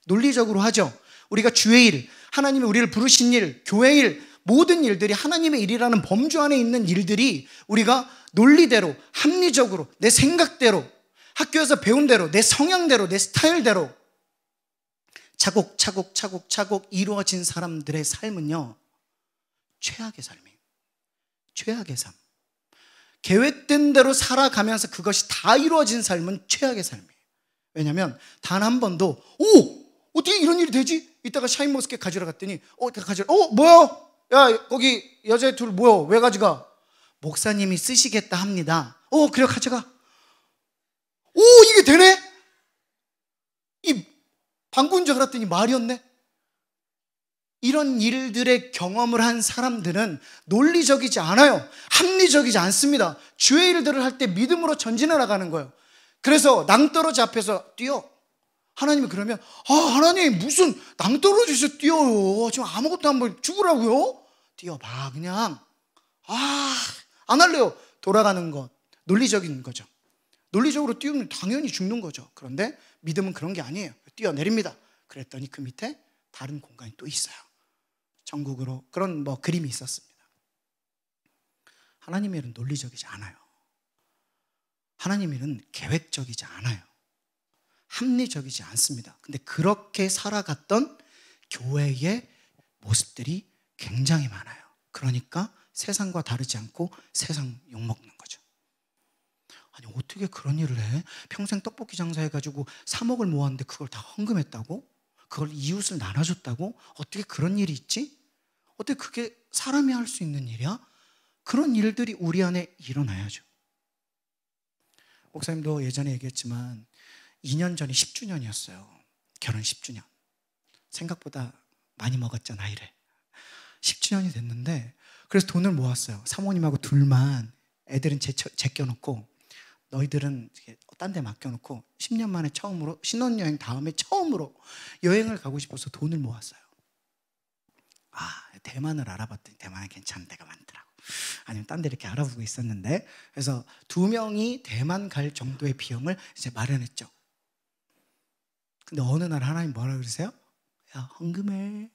논리적으로 하죠. 우리가 주의 일, 하나님이 우리를 부르신 일, 교회 일, 모든 일들이 하나님의 일이라는 범주 안에 있는 일들이 우리가 논리대로, 합리적으로, 내 생각대로, 학교에서 배운 대로, 내 성향대로, 내 스타일대로 차곡차곡 이루어진 사람들의 삶은요, 최악의 삶이에요. 최악의 삶. 계획된 대로 살아가면서 그것이 다 이루어진 삶은 최악의 삶이에요. 왜냐하면 단 한 번도 어떻게 이런 일이 되지? 이따가 샤인머스켓 가지러 갔더니 뭐야? 야, 거기 여자애 둘 뭐야? 왜 가져가? 목사님이 쓰시겠다 합니다. 그래 가져가. 이게 되네? 이 방구인 줄 알았더니 말이었네? 이런 일들의 경험을 한 사람들은 논리적이지 않아요. 합리적이지 않습니다. 주의 일들을 할 때 믿음으로 전진해 나가는 거예요. 그래서 낭떠러지 앞에서 뛰어. 하나님이 그러면 하나님 무슨 낭떠러지에서 뛰어요. 지금 아무것도 안 보여. 죽으라고요? 뛰어봐 그냥. 안 할래요. 돌아가는 것. 논리적인 거죠. 논리적으로 뛰면 당연히 죽는 거죠. 그런데 믿음은 그런 게 아니에요. 뛰어내립니다. 그랬더니 그 밑에 다른 공간이 또 있어요. 전국으로 그런 그림이 있었습니다. 하나님의 일은 논리적이지 않아요. 하나님의 일은 계획적이지 않아요. 합리적이지 않습니다. 근데 그렇게 살아갔던 교회의 모습들이 굉장히 많아요. 그러니까 세상과 다르지 않고 세상 욕먹는 거죠. 아니 어떻게 그런 일을 해? 평생 떡볶이 장사해가지고 3억을 모았는데 그걸 다 헌금했다고? 그걸 이웃을 나눠줬다고? 어떻게 그런 일이 있지? 어떻게 그게 사람이 할 수 있는 일이야? 그런 일들이 우리 안에 일어나야죠. 목사님도 예전에 얘기했지만 2년 전이 10주년이었어요. 결혼 10주년. 생각보다 많이 먹었죠, 나이를. 10주년이 됐는데 그래서 돈을 모았어요. 사모님하고 둘만. 애들은 제껴놓고 너희들은 딴 데 맡겨놓고 10년 만에 처음으로 신혼여행 다음에 처음으로 여행을 가고 싶어서 돈을 모았어요. 대만을 알아봤더니 대만에 괜찮은 데가 많더라고. 아니면 딴 데 이렇게 알아보고 있었는데 그래서 2명이 대만 갈 정도의 비용을 이제 마련했죠. 근데 어느 날 하나님 뭐라 그러세요? 야, 헌금해.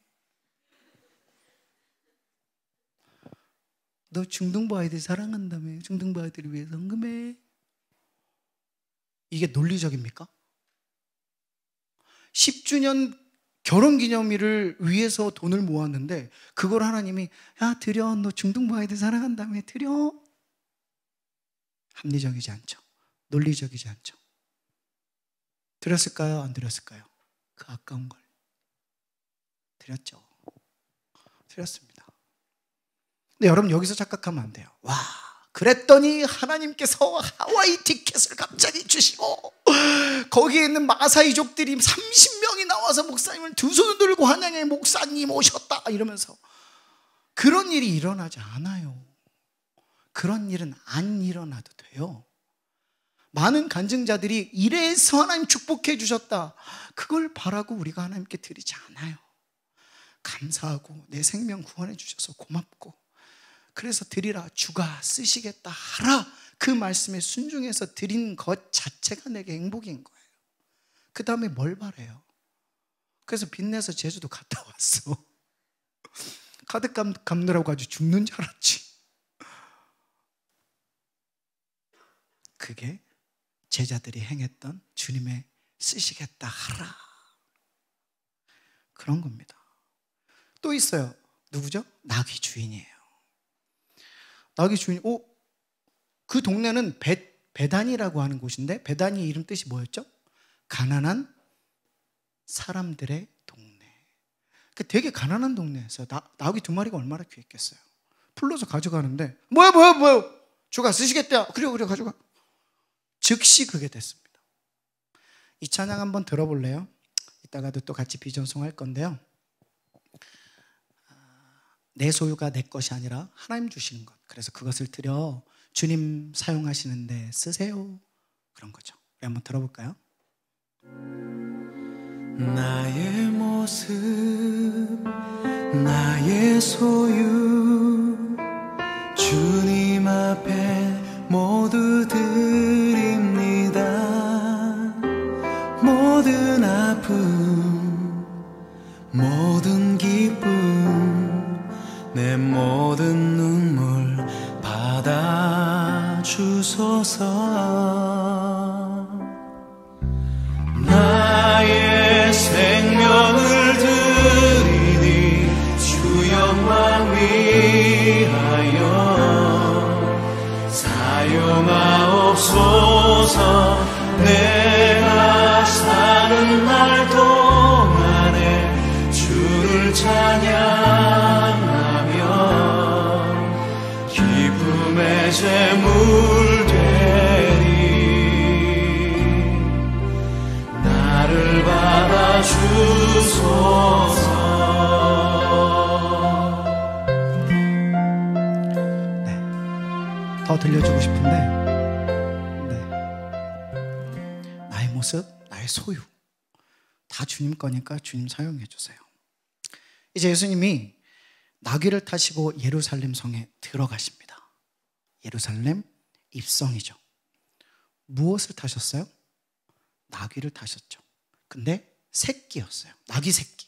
너 중등부 아이들 사랑한다며. 중등부 아이들을 위해서 헌금해. 이게 논리적입니까? 10주년 결혼기념일을 위해서 돈을 모았는데 그걸 하나님이 드려. 너 중등부 아이들 사랑한다며. 드려. 합리적이지 않죠. 논리적이지 않죠. 드렸을까요? 안 드렸을까요? 그 아까운 걸 드렸죠. 드렸습니다. 근데 여러분 여기서 착각하면 안 돼요. 그랬더니 하나님께서 하와이 티켓을 갑자기 주시고 거기에 있는 마사이족들이 30명이 나와서 목사님을 두 손을 들고 환영해. 목사님 오셨다 이러면서. 그런 일이 일어나지 않아요. 그런 일은 안 일어나도 돼요. 많은 간증자들이 이래서 하나님 축복해 주셨다, 그걸 바라고 우리가 하나님께 드리지 않아요. 감사하고 내 생명 구원해 주셔서 고맙고 그래서 드리라. 주가 쓰시겠다 하라. 그 말씀에 순종해서 드린 것 자체가 내게 행복인 거예요. 그 다음에 뭘 바래요? 그래서 빚내서 제주도 갔다 왔어. 카드 갚느라고 아주 죽는 줄 알았지. 그게 제자들이 행했던 주님의 쓰시겠다 하라, 그런 겁니다. 또 있어요. 누구죠? 나귀 주인이에요. 나귀 주인. 그 동네는 베단이라고 하는 곳인데 베단이 이름 뜻이 뭐였죠? 가난한 사람들의 동네. 되게 가난한 동네에서 나귀 2마리가 얼마나 귀했겠어요. 풀러서 가져가는데 뭐야 주가 쓰시겠다. 그래 가져가. 즉시 그게 됐습니다. 이 찬양 한번 들어볼래요? 이따가도 또 같이 비전송 할 건데요. 내 소유가 내 것이 아니라 하나님 주시는 것. 그래서 그것을 들여 주님 사용하시는데 쓰세요. 그런 거죠. 우리 한번 들어볼까요? 나의 모습, 나의 소유, 주님 앞에 모두 드립니다. 모든 아픔, 모든 기쁨, 내 모든 눈물 받아주소서. 나의 생명을 드리니 주 영광 위하여 사용하옵소서. 내가 사는 날 동안에 주를 찬양하며 기쁨의 제물 되리. 나를 받아주소서. 네, 더 들려주고 싶은데 나의 모습, 나의 소유 다 주님 거니까 주님 사용해 주세요. 이제 예수님이 나귀를 타시고 예루살렘 성에 들어가십니다. 예루살렘 입성이죠. 무엇을 타셨어요? 나귀를 타셨죠. 근데 새끼였어요. 나귀 새끼.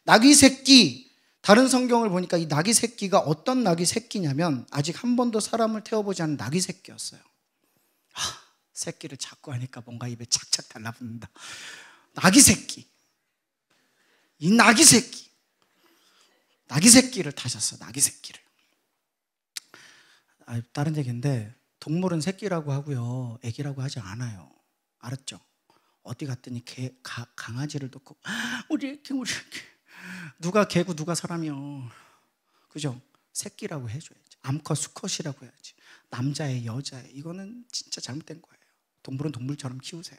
나귀 새끼. 다른 성경을 보니까 이 나귀 새끼가 어떤 나귀 새끼냐면 아직 한 번도 사람을 태워보지 않은 나귀 새끼였어요. 새끼를 자꾸 하니까 뭔가 입에 착착 달라붙는다. 나귀 새끼. 이 나귀 새끼. 나귀 새끼를 타셨어. 나귀 새끼를. 다른 얘기인데 동물은 새끼라고 하고요, 애기라고 하지 않아요. 알았죠? 어디 갔더니 강아지를 놓고 우리 애기 누가 개고 누가 사람이요. 그죠? 새끼라고 해줘야지. 암컷 수컷이라고 해야지. 남자애 여자애. 이거는 진짜 잘못된 거예요. 동물은 동물처럼 키우세요.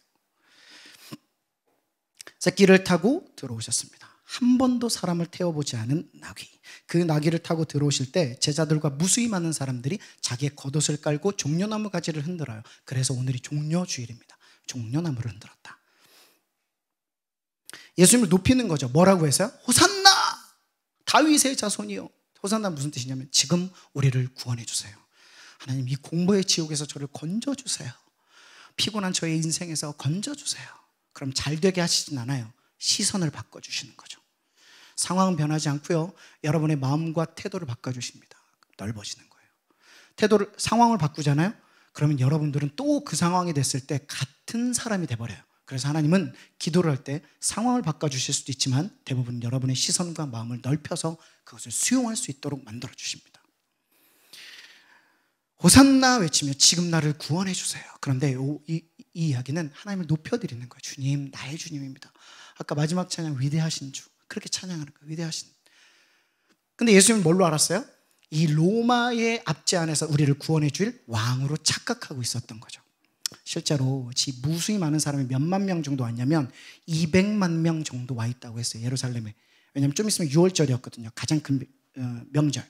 새끼를 타고 들어오셨습니다. 한 번도 사람을 태워보지 않은 나귀. 그 나귀를 타고 들어오실 때 제자들과 무수히 많은 사람들이 자기의 겉옷을 깔고 종려나무 가지를 흔들어요. 그래서 오늘이 종려주일입니다. 종려나무를 흔들었다. 예수님을 높이는 거죠. 뭐라고 해서요? 호산나! 다윗의 자손이요. 호산나 무슨 뜻이냐면 지금 우리를 구원해 주세요. 하나님, 이 공포의 지옥에서 저를 건져주세요. 피곤한 저의 인생에서 건져주세요. 그럼 잘 되게 하시진 않아요. 시선을 바꿔주시는 거죠. 상황은 변하지 않고요, 여러분의 마음과 태도를 바꿔주십니다. 넓어지는 거예요. 상황을 바꾸잖아요. 그러면 여러분들은 또 그 상황이 됐을 때 같은 사람이 돼버려요. 그래서 하나님은 기도를 할 때 상황을 바꿔주실 수도 있지만 대부분 여러분의 시선과 마음을 넓혀서 그것을 수용할 수 있도록 만들어주십니다. 호산나 외치며 지금 나를 구원해 주세요. 그런데 이 이야기는 하나님을 높여드리는 거예요. 주님, 나의 주님입니다. 아까 마지막 찬양 위대하신 주, 그렇게 찬양하는 거예요. 위대하신. 근데 예수님은 뭘로 알았어요? 이 로마의 압제 안에서 우리를 구원해 줄 왕으로 착각하고 있었던 거죠. 실제로 무수히 많은 사람이 몇만 명 정도 왔냐면 200만 명 정도 와 있다고 했어요. 예루살렘에. 왜냐하면 좀 있으면 6월절이었거든요. 가장 큰 명절.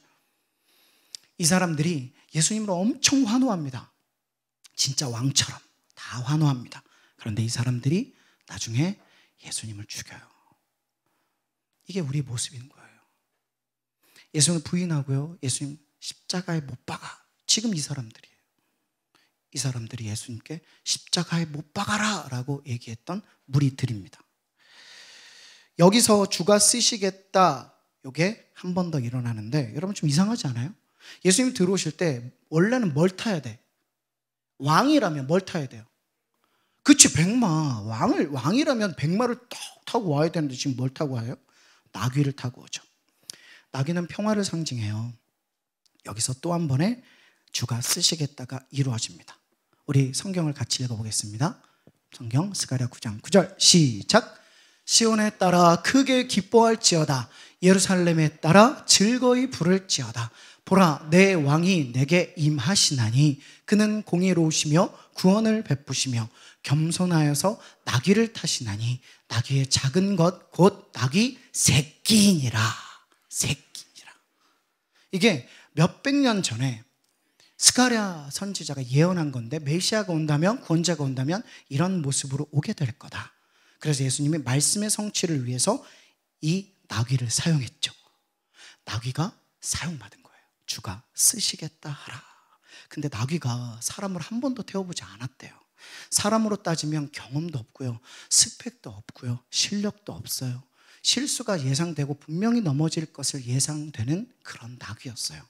이 사람들이 예수님으로 엄청 환호합니다. 진짜 왕처럼 다 환호합니다. 그런데 이 사람들이 나중에 예수님을 죽여요. 이게 우리 모습인 거예요. 예수님을 부인하고요, 예수님 십자가에 못 박아. 지금 이 사람들이에요. 이 사람들이 예수님께 십자가에 못 박아라 라고 얘기했던 무리들입니다. 여기서 주가 쓰시겠다, 이게 한 번 더 일어나는데 여러분 좀 이상하지 않아요? 예수님 들어오실 때 원래는 뭘 타야 돼? 왕이라면 뭘 타야 돼요? 그치, 백마. 왕이라면 백마를 딱 타고 와야 되는데 지금 뭘 타고 와요? 나귀를 타고 오죠. 나귀는 평화를 상징해요. 여기서 또 한 번의 주가 쓰시겠다가 이루어집니다. 우리 성경을 같이 읽어보겠습니다. 성경 스가랴 9장 9절 시작. 시온에 따라 크게 기뻐할지어다. 예루살렘에 따라 즐거이 부를지어다. 보라, 내 왕이 내게 임하시나니 그는 공의로우시며 구원을 베푸시며 겸손하여서 나귀를 타시나니 나귀의 작은 것 곧 나귀 새끼니라. 새끼니라. 이게 몇백 년 전에 스가랴 선지자가 예언한 건데, 메시아가 온다면, 구원자가 온다면 이런 모습으로 오게 될 거다. 그래서 예수님이 말씀의 성취를 위해서 이 나귀를 사용했죠. 나귀가 사용받은 거예요. 주가 쓰시겠다 하라. 근데 나귀가 사람을 한 번도 태워보지 않았대요. 사람으로 따지면 경험도 없고요, 스펙도 없고요, 실력도 없어요. 실수가 예상되고 분명히 넘어질 것을 예상되는 그런 나귀였어요.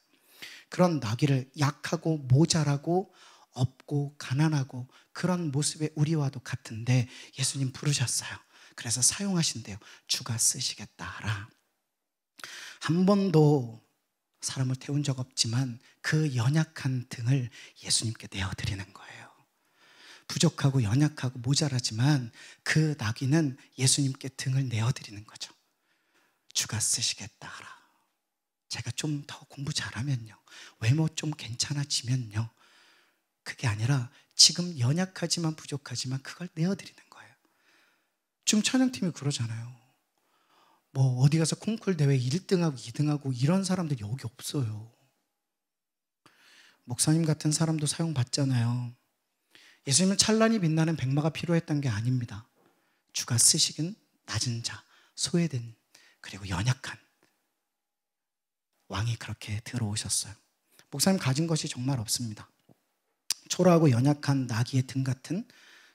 그런 나귀를 약하고 모자라고 없고 가난하고 그런 모습의 우리와도 같은데 예수님 부르셨어요. 그래서 사용하신대요. 주가 쓰시겠다 하라. 한 번도 사람을 태운 적 없지만 그 연약한 등을 예수님께 내어드리는 거예요. 부족하고 연약하고 모자라지만 그 나귀는 예수님께 등을 내어드리는 거죠. 주가 쓰시겠다 하라. 제가 좀 더 공부 잘하면요, 외모 좀 괜찮아지면요, 그게 아니라 지금 연약하지만 부족하지만 그걸 내어드리는 거예요. 지금 찬양팀이 그러잖아요. 뭐 어디 가서 콩쿨 대회 1등하고 2등하고 이런 사람들이 여기 없어요. 목사님 같은 사람도 사용받잖아요. 예수님은 찬란히 빛나는 백마가 필요했던 게 아닙니다. 주가 쓰시긴 낮은 자, 소외된, 그리고 연약한 왕이 그렇게 들어오셨어요. 목사님 가진 것이 정말 없습니다. 초라하고 연약한 나귀의 등 같은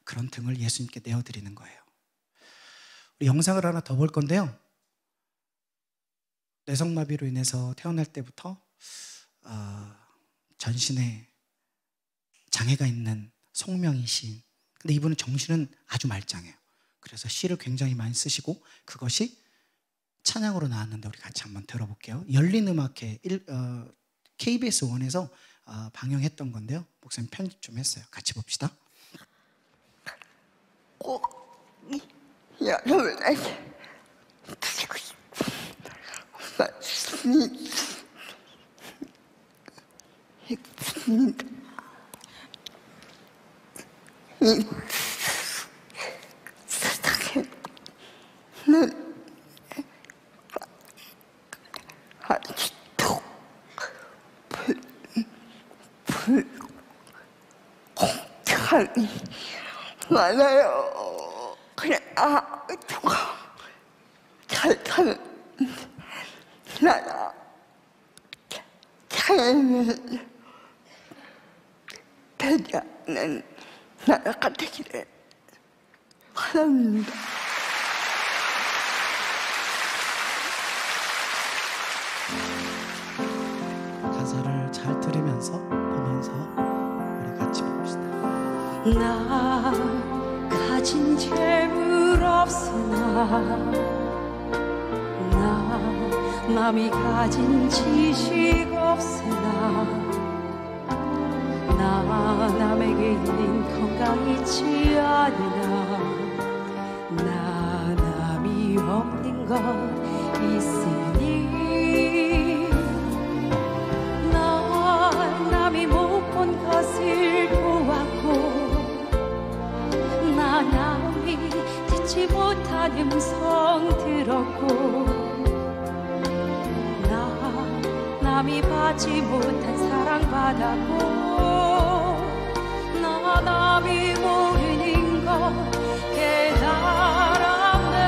그런 등을 예수님께 내어드리는 거예요. 우리 영상을 하나 더 볼 건데요, 뇌성마비로 인해서 태어날 때부터 전신에 장애가 있는 송명희 시인. 근데 이분은 정신은 아주 말짱해요. 그래서 시를 굉장히 많이 쓰시고 그것이 찬양으로 나왔는데 우리 같이 한번 들어볼게요. 열린음악회 KBS 1에서 방영했던 건데요, 목사님 편집 좀 했어요. 같이 봅시다. 꼭 여러분에게 드리고 싶은 말씀이 있습니다. 이 세상에는 아직도 불공평이 많아요. 그냥 누가 잘 사는 나라, 자연을 배려하는 나라가 되기를 바랍니다. 가사를 잘 들으면서 보면서 우리 같이 봅시다. 나 가진 재물 없으나 나 남이 가진 지식 없으나 나 남에게 있는 건강 있지 않으나 나 남이 없는 것 있으니 나 남이 못 본 것을 보았고 나 남이 듣지 못한 음성 들었고 나 남이 받지 못한 사랑 받았고 나 남이 모르는 것 깨달았네.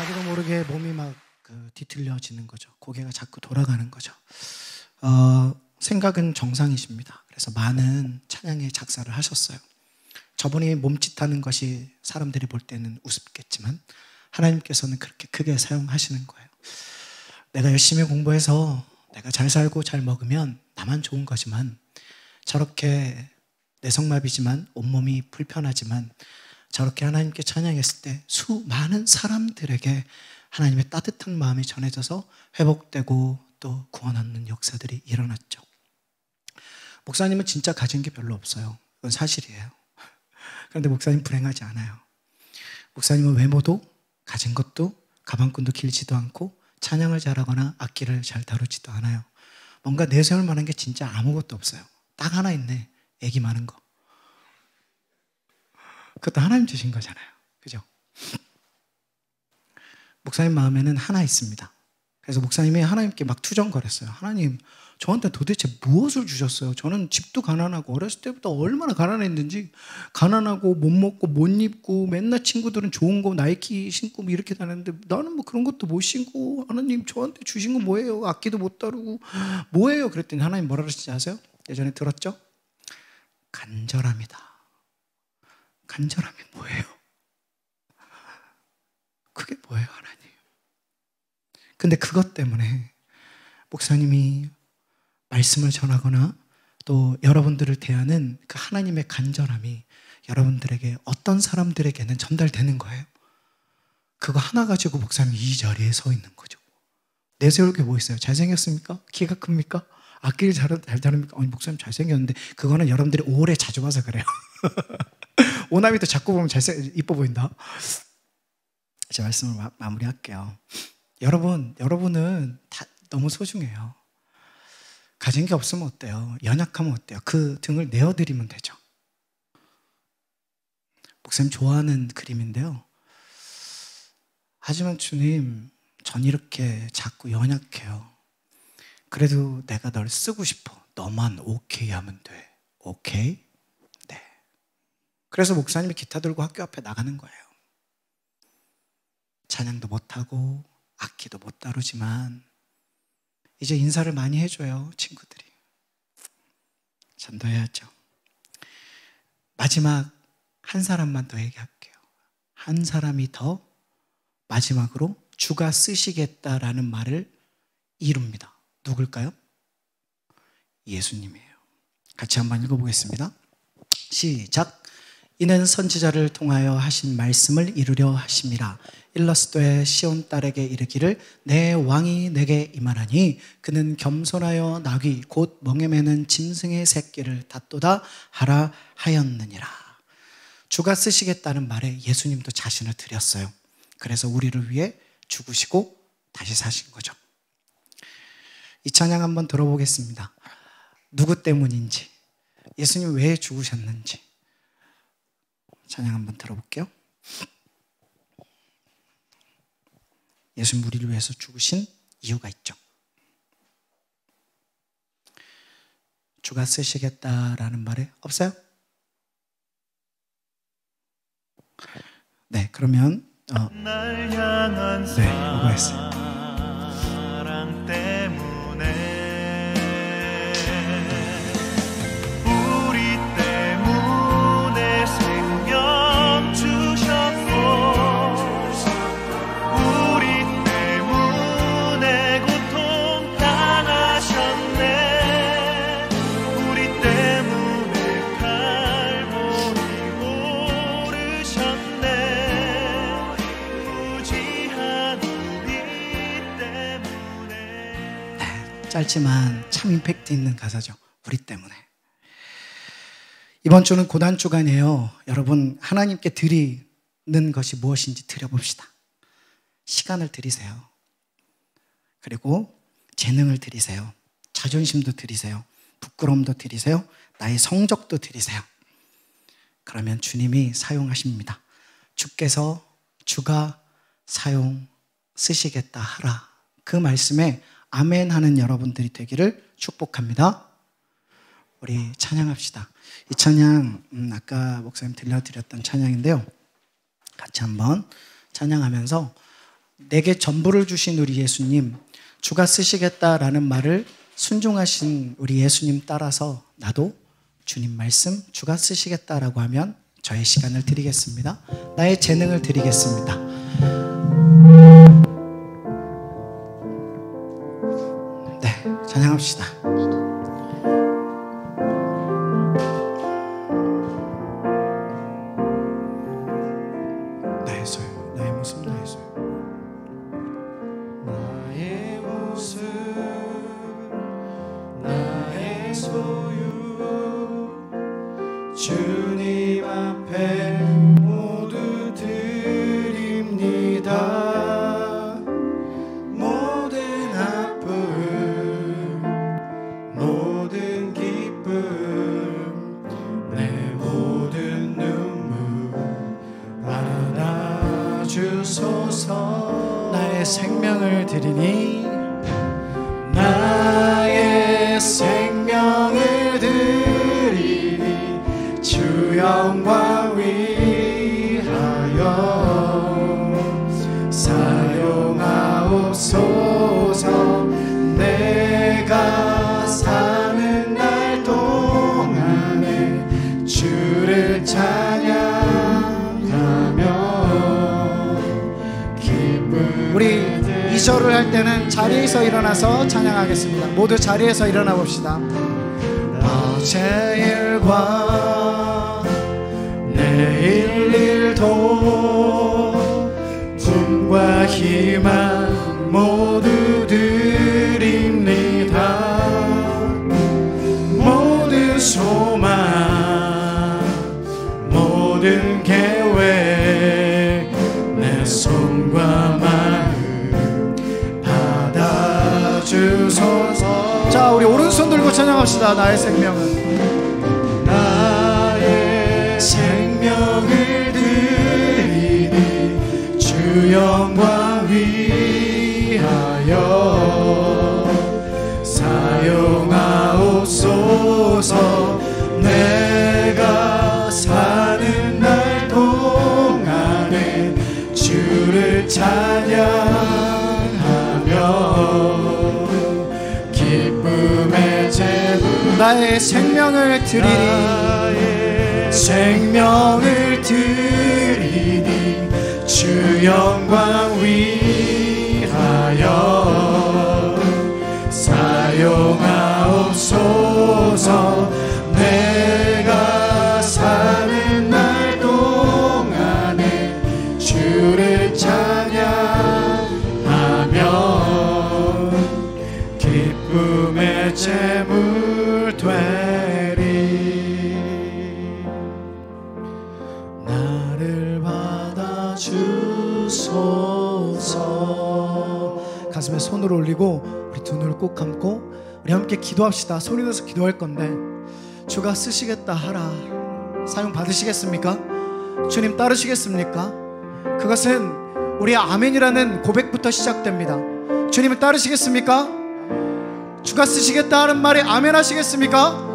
자기도 모르게 몸이 막 뒤틀려지는 거죠. 고개가 자꾸 돌아가는 거죠. 생각은 정상이십니다. 그래서 많은 찬양의 작사를 하셨어요. 저분이 몸짓하는 것이 사람들이 볼 때는 우습겠지만 하나님께서는 그렇게 크게 사용하시는 거예요. 내가 열심히 공부해서 내가 잘 살고 잘 먹으면 나만 좋은 거지만 저렇게 내성마비지만 온몸이 불편하지만 저렇게 하나님께 찬양했을 때 수많은 사람들에게 하나님의 따뜻한 마음이 전해져서 회복되고 또 구원하는 역사들이 일어났죠. 목사님은 진짜 가진 게 별로 없어요. 그건 사실이에요. 그런데 목사님 불행하지 않아요. 목사님은 외모도 가진 것도 가방끈도 길지도 않고 찬양을 잘하거나 악기를 잘 다루지도 않아요. 뭔가 내세울 만한 게 진짜 아무것도 없어요. 딱 하나 있네. 애기 많은 거. 그것도 하나님 주신 거잖아요. 그죠? 목사님 마음에는 하나 있습니다. 그래서 목사님이 하나님께 막 투정거렸어요. 하나님, 저한테 도대체 무엇을 주셨어요? 저는 집도 가난하고 어렸을 때부터 얼마나 가난했는지, 가난하고 못 먹고 못 입고 맨날 친구들은 좋은 거 나이키 신고 이렇게 다녔는데 나는 뭐 그런 것도 못 신고, 하나님 저한테 주신 건 뭐예요? 악기도 못 다루고 뭐예요? 그랬더니 하나님 뭐라 그러시지 아세요? 예전에 들었죠? 간절함이다. 간절함이 뭐예요? 그게 뭐예요, 하나님? 근데 그것 때문에 목사님이 말씀을 전하거나 또 여러분들을 대하는 그 하나님의 간절함이 여러분들에게 어떤 사람들에게는 전달되는 거예요. 그거 하나 가지고 목사님이 이 자리에 서 있는 거죠. 내세울 게 뭐 있어요? 잘생겼습니까? 키가 큽니까? 악기를 잘 다룹니까? 아니, 목사님 잘생겼는데 그거는 여러분들이 오래 자주 봐서 그래요. 오나미도 자꾸 보면 이뻐 보인다. 제 말씀을 마무리할게요. 여러분은 다 너무 소중해요. 가진 게 없으면 어때요? 연약하면 어때요? 그 등을 내어드리면 되죠. 목사님 좋아하는 그림인데요. 하지만 주님, 전 이렇게 자꾸 연약해요. 그래도 내가 널 쓰고 싶어. 너만 오케이 하면 돼. 오케이? 네. 그래서 목사님이 기타 들고 학교 앞에 나가는 거예요. 찬양도 못하고 악기도 못 다루지만 이제 인사를 많이 해줘요, 친구들이. 전도해야죠. 마지막 한 사람만 더 얘기할게요. 한 사람이 더 마지막으로 주가 쓰시겠다라는 말을 이룹니다. 누굴까요? 예수님이에요. 같이 한번 읽어보겠습니다. 시작. 이는 선지자를 통하여 하신 말씀을 이루려 하심이라. 일러스도의 시온 딸에게 이르기를 내 왕이 내게 임하나니 그는 겸손하여 나귀 곧 멍에 매는 짐승의 새끼를 닫도다 하라 하였느니라. 주가 쓰시겠다는 말에 예수님도 자신을 드렸어요. 그래서 우리를 위해 죽으시고 다시 사신 거죠. 이 찬양 한번 들어보겠습니다. 누구 때문인지, 예수님 왜 죽으셨는지 찬양 한번 들어볼게요. 예수님 우리를 위해서 죽으신 이유가 있죠. 주가 쓰시겠다라는 말에 없어요? 네, 그러면 날 향한 이거였어요. 사랑 때문에 우리 때문에 생명 주셨고 우리 때문에 고통 당하셨네. 우리 때문에 칼보리 오르셨네. 짧지만 참 임팩트 있는 가사죠. 우리 때문에. 이번 주는 고난주간이에요. 여러분, 하나님께 드리는 것이 무엇인지 드려봅시다. 시간을 드리세요. 그리고 재능을 드리세요. 자존심도 드리세요. 부끄러움도 드리세요. 나의 성적도 드리세요. 그러면 주님이 사용하십니다. 주가 사용 쓰시겠다 하라. 그 말씀에 아멘 하는 여러분들이 되기를 축복합니다. 우리 찬양합시다. 이 찬양 아까 목사님 들려드렸던 찬양인데요. 같이 한번 찬양하면서 내게 전부를 주신 우리 예수님, 주가 쓰시겠다라는 말을 순종하신 우리 예수님 따라서 나도 주님 말씀 주가 쓰시겠다라고 하면 저의 시간을 드리겠습니다. 나의 재능을 드리겠습니다. 네, 찬양합시다. 나의 소유, 나의 모습, 나의 소유. 나의 모습, 나의 소유, 주님 앞에 모두 드립니다. 모든 아픔, 모든 기쁨, 내 모든 눈물 안아주소서. 나의 생명을 드리니, 나의 생명을 드리니 주 영광 위하여 사용하옵소서. 내가 사는 날 동안에 주를 찬양하며 기쁨. 우리 2절을 할 때는 자리에서 일어나서 찬양하겠습니다. 모두 자리에서 일어나 봅시다. 어제 일과 내일 일도 꿈과 희망 모두 드립니다. 모든 소망, 모든 계획, 내 손과 마음 받아주소서. 자, 우리 오른손 들고 찬양합시다. 나의 생명은, 나의 생명을 드리니 주 영광 위하여 사용하옵소서. 내가 사는 날 동안에 주를 찬양하며 기쁨의 제물. 나의 생명을 드리니, 생명을 드리니 주 영광 위하여 사용하옵소서. 내가 사는 날 동안에 주를 찬양하며 기쁨의 제물 되리. 나를 받아주소서. 가슴에 손을 올리고 우리 두 눈을 꼭 감고 우리 함께 기도합시다. 소리 내서 기도할 건데, 주가 쓰시겠다 하라. 사용 받으시겠습니까? 주님 따르시겠습니까? 그것은 우리의 아멘이라는 고백부터 시작됩니다. 주님을 따르시겠습니까? 주가 쓰시겠다 하는 말에 아멘 하시겠습니까?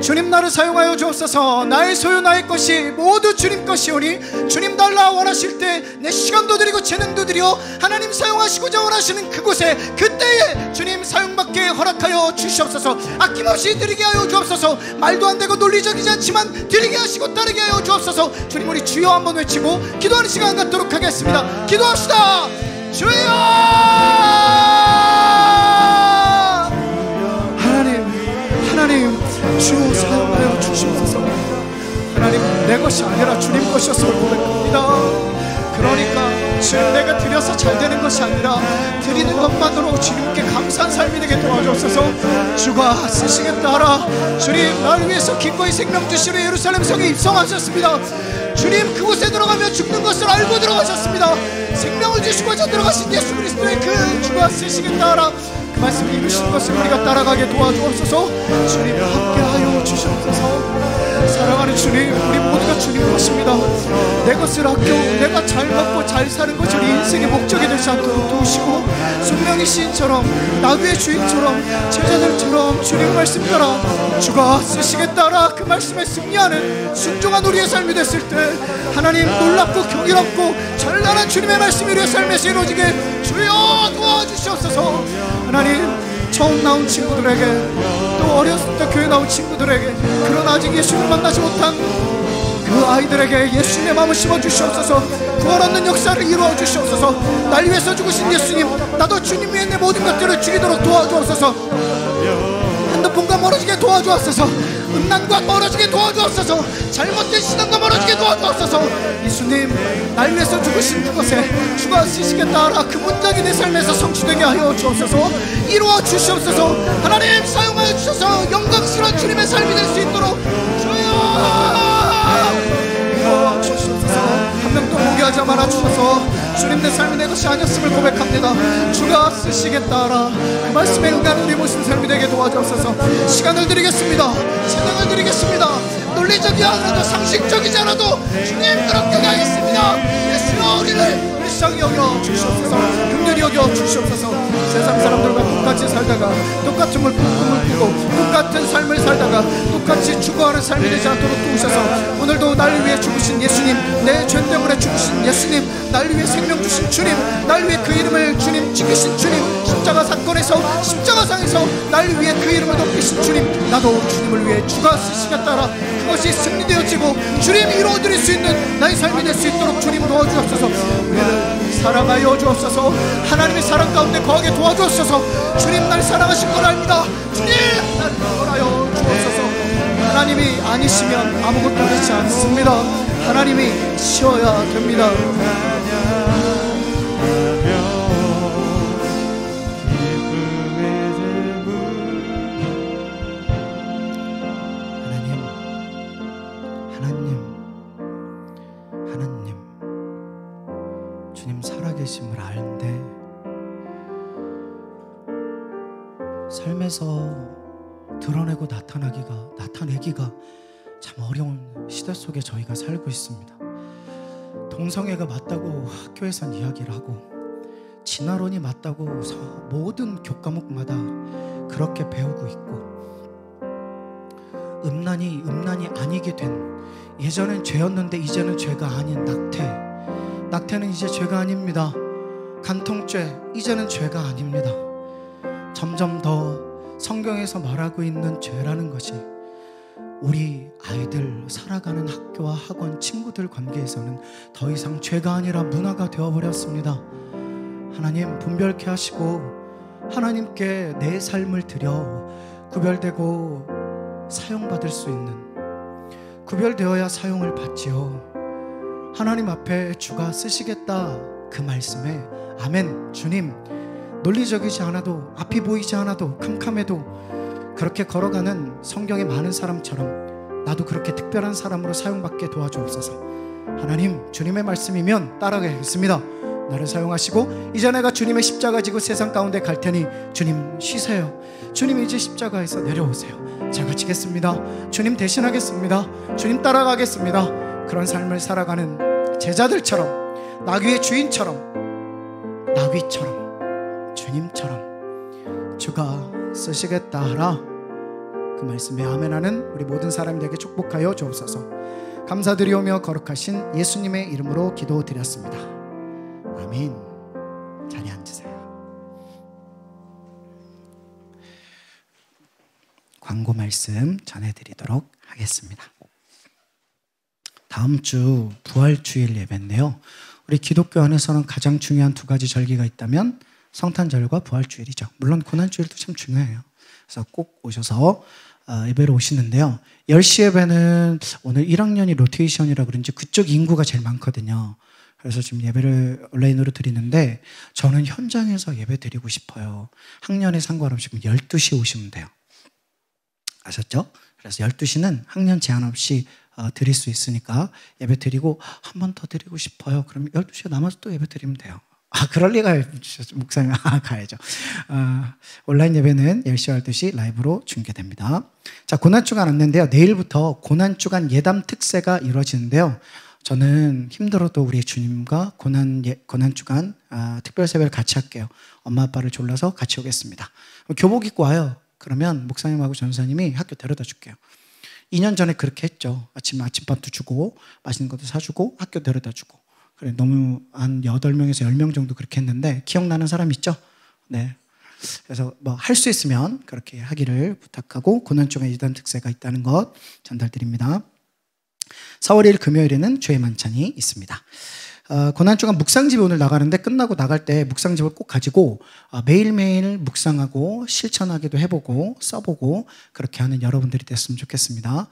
주님 나를 사용하여 주옵소서. 나의 소유 나의 것이 모두 주님 것이오니 주님 달라 원하실 때 내 시간도 드리고 재능도 드려 하나님 사용하시고자 원하시는 그곳에 그때에 주님 사용받게 허락하여 주시옵소서. 아낌없이 드리게 하여 주옵소서. 말도 안 되고 논리적이지 않지만 드리게 하시고 따르게 하여 주옵소서. 주님, 우리 주여 한번 외치고 기도하는 시간 갖도록 하겠습니다. 기도합시다. 주여! 하나님 주 사용하여 주시옵소서. 하나님, 내 것이 아니라 주님 것이었음을 고백합니다. 그러니까 주님, 내가 드려서 잘 되는 것이 아니라 드리는 것만으로 주님께 감사한 삶이 되게 도와주옵소서. 주가 쓰시겠다 하라. 주님, 나를 위해서 기꺼이 생명 주시러 예루살렘 성에 입성하셨습니다. 주님, 그곳에 들어가면 죽는 것을 알고 들어가셨습니다. 생명을 주시고자 들어가신 예수 그리스도의 그 주가 쓰시겠다 하라. 그 말씀을 이루신 것을 우리가 따라가게 도와주옵소서. 주님, 함께하여 주시옵소서. 사랑하는 주님, 우리 모두가 주님 것입니다. 내 것을 아껴 내가 잘 먹고 잘 사는 것이 우리 인생의 목적이 되지 않도록 도우시고 손명희 시인처럼 나귀의 주인처럼 제자들처럼 주님 말씀 따라 주가 쓰시겠다라 그 말씀에 승리하는 순종한 우리의 삶이 됐을 때 하나님 놀랍고 경이롭고 찬란한 주님의 말씀이 우리의 삶에서 이루어지게 주여 도와주시옵소서. 하나님 처음 나온 친구들에게 또 어렸을 때 교회 나온 친구들에게 그러나 아직 예수를 만나지 못한 그 아이들에게 예수님의 마음을 심어주시옵소서. 구원 얻는 역사를 이루어 주시옵소서. 날 위해서 죽으신 예수님, 나도 주님 위해 내 모든 것들을 죽이도록 도와주옵소서. 핸드폰과 멀어지게 도와주옵소서. 음란과 멀어지게 도와주옵소서. 잘못된 신앙과 멀어지게 도와주옵소서. 예수님, 날 위해서 죽으신 그것에 주가 쓰시겠다 하라 그 문장이 내 삶에서 성취되게 하여 주옵소서. 이루어 주시옵소서. 하나님 사용하여 주셔서 영광스러운 주님의 삶이 될 수 있도록 주여 이루어 주시옵소서. 한 명도 포기하지 말아 주셔서 주님 내 삶이 내 것이 아니었음을 고백합니다. 주가 쓰시겠다 하라 그 말씀에 응하는 우리 모든 삶이 되게 도와주옵소서. 시간을 드리겠습니다. 찬양을 드리겠습니다. 논리적이지 않아도 상식적이지 않아도 주님 그렇게 가겠습니다. 예수여 우리를 불쌍히 여겨 주시옵소서. 긍휼히 여겨 주시옵소서. 세상 사람들과 똑같이 살다가 똑같은 꿈을 꾸고 똑같은 삶을 살다가 똑같이 죽어가는 삶이 되지 않도록 도우셔서 오늘도 날 위해 죽으신 예수님, 내 죄 때문에 죽으신 예수님, 날 위해 생명 주신 주님, 날 위해 그 이름을 주님 지키신 주님, 십자가 사건에서 십자가상에서 날 위해 그 이름을 높이신 주님, 나도 주님을 위해 주가 쓰시겠다라 그것이 승리되어지고 주님이 이루어드릴 수 있는 나의 삶이 될 수 있도록 주님 도와주옵소서. 우리를 사랑하여 주옵소서. 하나님의 사랑 가운데 거하게 도와주옵소서. 주님 날 사랑하신 걸 압니다. 주님 날 사랑하여 주옵소서. 하나님이 아니시면 아무것도 되지 않습니다. 하나님이 쉬어야 됩니다. 하나님 주님 살아계심을 아는데 삶에서 드러내고 나타내기가 참 어려운 시대 속에 저희가 살고 있습니다. 동성애가 맞다고 학교에선 이야기를 하고 진화론이 맞다고 모든 교과목마다 그렇게 배우고 있고 음란이 아니게 된 예전엔 죄였는데 이제는 죄가 아닌 낙태는 이제 죄가 아닙니다. 간통죄 이제는 죄가 아닙니다. 점점 더 성경에서 말하고 있는 죄라는 것이 우리 아이들 살아가는 학교와 학원 친구들 관계에서는 더 이상 죄가 아니라 문화가 되어버렸습니다. 하나님 분별케 하시고 하나님께 내 삶을 드려 구별되고 사용받을 수 있는, 구별되어야 사용을 받지요. 하나님 앞에 주가 쓰시겠다 그 말씀에 아멘. 주님 논리적이지 않아도 앞이 보이지 않아도 캄캄해도 그렇게 걸어가는 성경의 많은 사람처럼 나도 그렇게 특별한 사람으로 사용받게 도와주옵소서. 하나님 주님의 말씀이면 따라가겠습니다. 나를 사용하시고 이제 내가 주님의 십자가 지고 세상 가운데 갈 테니 주님 쉬세요. 주님 이제 십자가에서 내려오세요. 제가 지겠습니다. 주님 대신하겠습니다. 주님 따라가겠습니다. 그런 삶을 살아가는 제자들처럼 나귀의 주인처럼 나귀처럼 주님처럼 주가 쓰시겠다 하라 그 말씀에 아멘하는 우리 모든 사람이 되게 축복하여 주옵소서. 감사드리오며 거룩하신 예수님의 이름으로 기도드렸습니다. 아멘. 자리에 앉으세요. 광고 말씀 전해드리도록 하겠습니다. 다음 주 부활주일 예배인데요, 우리 기독교 안에서는 가장 중요한 두 가지 절기가 있다면 성탄절과 부활주일이죠. 물론 고난주일도 참 중요해요. 그래서 꼭 오셔서 예배로 오시는데요, 10시 예배는 오늘 1학년이 로테이션이라 그런지 그쪽 인구가 제일 많거든요. 그래서 지금 예배를 온라인으로 드리는데 저는 현장에서 예배 드리고 싶어요. 학년에 상관없이 12시 오시면 돼요. 아셨죠? 그래서 12시는 학년 제한 없이 드릴 수 있으니까 예배 드리고 한 번 더 드리고 싶어요. 그럼 12시가 남아서 또 예배 드리면 돼요. 그럴 리가 목사님 가야죠. 온라인 예배는 10시 12시 라이브로 중계됩니다. 자, 고난주간 왔는데요, 내일부터 고난주간 예담 특세가 이루어지는데요, 저는 힘들어도 우리 주님과 고난 주간 특별 세배를 같이 할게요. 엄마 아빠를 졸라서 같이 오겠습니다. 교복 입고 와요. 그러면 목사님하고 전사님이 학교 데려다 줄게요. 2년 전에 그렇게 했죠. 아침밥도 주고 맛있는 것도 사주고 학교 데려다 주고. 그래, 너무 한 8명에서 10명 정도 그렇게 했는데 기억나는 사람 있죠? 네. 그래서 뭐 할 수 있으면 그렇게 하기를 부탁하고 고난주간 이단 특세가 있다는 것 전달드립니다. 4월 1일 금요일에는 주의 만찬이 있습니다. 고난주간 묵상집에 오늘 나가는데 끝나고 나갈 때 묵상집을 꼭 가지고 매일매일 묵상하고 실천하기도 해보고 써보고 그렇게 하는 여러분들이 됐으면 좋겠습니다.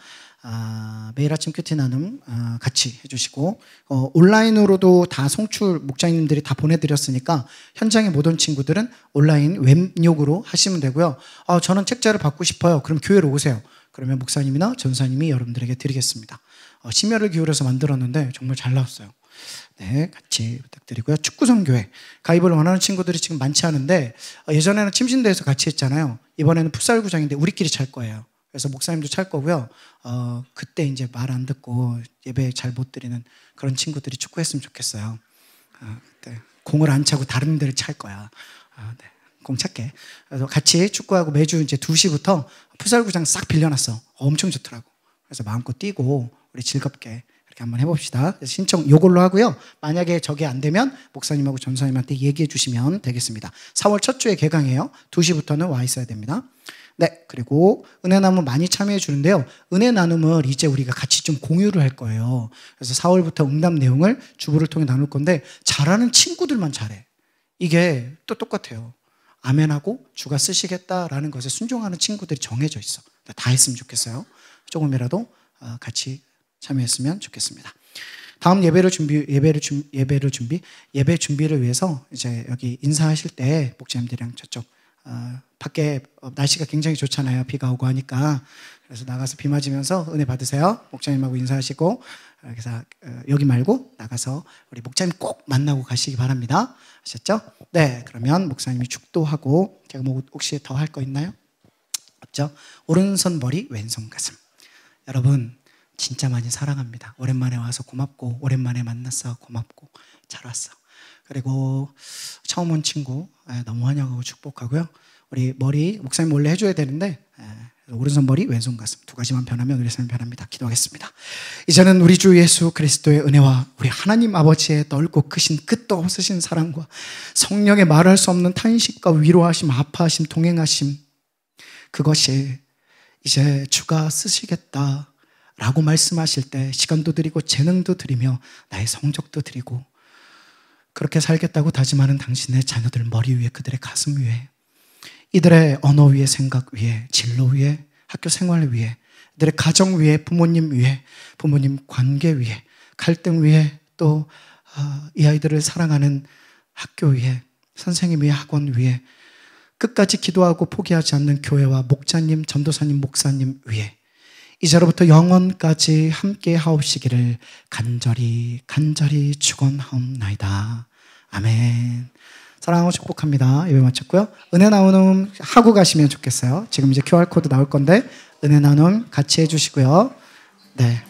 매일 아침 큐티 나눔 같이 해주시고 온라인으로도 다 송출 목장님들이 다 보내드렸으니까 현장에 못 온 친구들은 온라인 웹욕으로 하시면 되고요. 저는 책자를 받고 싶어요. 그럼 교회로 오세요. 그러면 목사님이나 전사님이 여러분들에게 드리겠습니다. 심혈을 기울여서 만들었는데 정말 잘 나왔어요. 네, 같이 부탁드리고요. 축구선교회 가입을 원하는 친구들이 지금 많지 않은데 예전에는 침신대에서 같이 했잖아요. 이번에는 풋살구장인데 우리끼리 찰 거예요. 그래서 목사님도 찰 거고요. 그때 이제 말 안 듣고 예배 잘 못 드리는 그런 친구들이 축구했으면 좋겠어요. 그때 공을 안 차고 다른 데를 찰 거야. 네, 공 찼게. 그래서 같이 축구하고 매주 이제 2시부터 풋살구장 싹 빌려놨어. 엄청 좋더라고. 그래서 마음껏 뛰고 우리 즐겁게 이렇게 한번 해봅시다. 그래서 신청 요걸로 하고요. 만약에 저게 안 되면 목사님하고 전사님한테 얘기해 주시면 되겠습니다. 4월 첫 주에 개강해요. 2시부터는 와 있어야 됩니다. 네, 그리고 은혜 나눔 많이 참여해 주는데요. 은혜 나눔을 이제 우리가 같이 좀 공유를 할 거예요. 그래서 4월부터 응답 내용을 주부를 통해 나눌 건데 잘하는 친구들만 잘해. 이게 또 똑같아요. 아멘하고 주가 쓰시겠다라는 것에 순종하는 친구들이 정해져 있어. 다 했으면 좋겠어요. 조금이라도 같이 참여했으면 좋겠습니다. 다음 예배 준비를 위해서 이제 여기 인사하실 때 목사님들이랑 저쪽 밖에 날씨가 굉장히 좋잖아요. 비가 오고 하니까. 그래서 나가서 비 맞으면서 은혜 받으세요. 목사님하고 인사하시고 그래서 여기 말고 나가서 우리 목사님 꼭 만나고 가시기 바랍니다. 아셨죠? 네, 그러면 목사님이 축도하고 제가 뭐 혹시 더 할 거 있나요? 없죠? 오른손 머리 왼손 가슴. 여러분 진짜 많이 사랑합니다. 오랜만에 와서 고맙고 오랜만에 만났어 고맙고 잘 왔어. 그리고 처음 온 친구 너무 환영하고 축복하고요. 우리 머리 목사님 원래 해줘야 되는데 오른손 머리 왼손 가슴 두 가지만 변하면 우리 삶이 변합니다. 기도하겠습니다. 이제는 우리 주 예수 그리스도의 은혜와 우리 하나님 아버지의 넓고 크신 끝도 없으신 사랑과 성령의 말할 수 없는 탄식과 위로하심 아파하심 동행하심 그것이 이제 주가 쓰시겠다 라고 말씀하실 때 시간도 드리고 재능도 드리며 나의 성적도 드리고 그렇게 살겠다고 다짐하는 당신의 자녀들 머리 위에 그들의 가슴 위에 이들의 언어 위에 생각 위에 진로 위에 학교 생활 위에 이들의 가정 위에 부모님 위에 부모님 관계 위에 갈등 위에 또 이 아이들을 사랑하는 학교 위에 선생님 위에 학원 위에 끝까지 기도하고 포기하지 않는 교회와 목자님 전도사님 목사님 위에 이제로부터 영원까지 함께 하옵시기를 간절히 축원하옵나이다. 아멘. 사랑하고 축복합니다. 예배 마쳤고요. 은혜 나눔 하고 가시면 좋겠어요. 지금 이제 QR코드 나올 건데 은혜 나눔 같이 해주시고요. 네.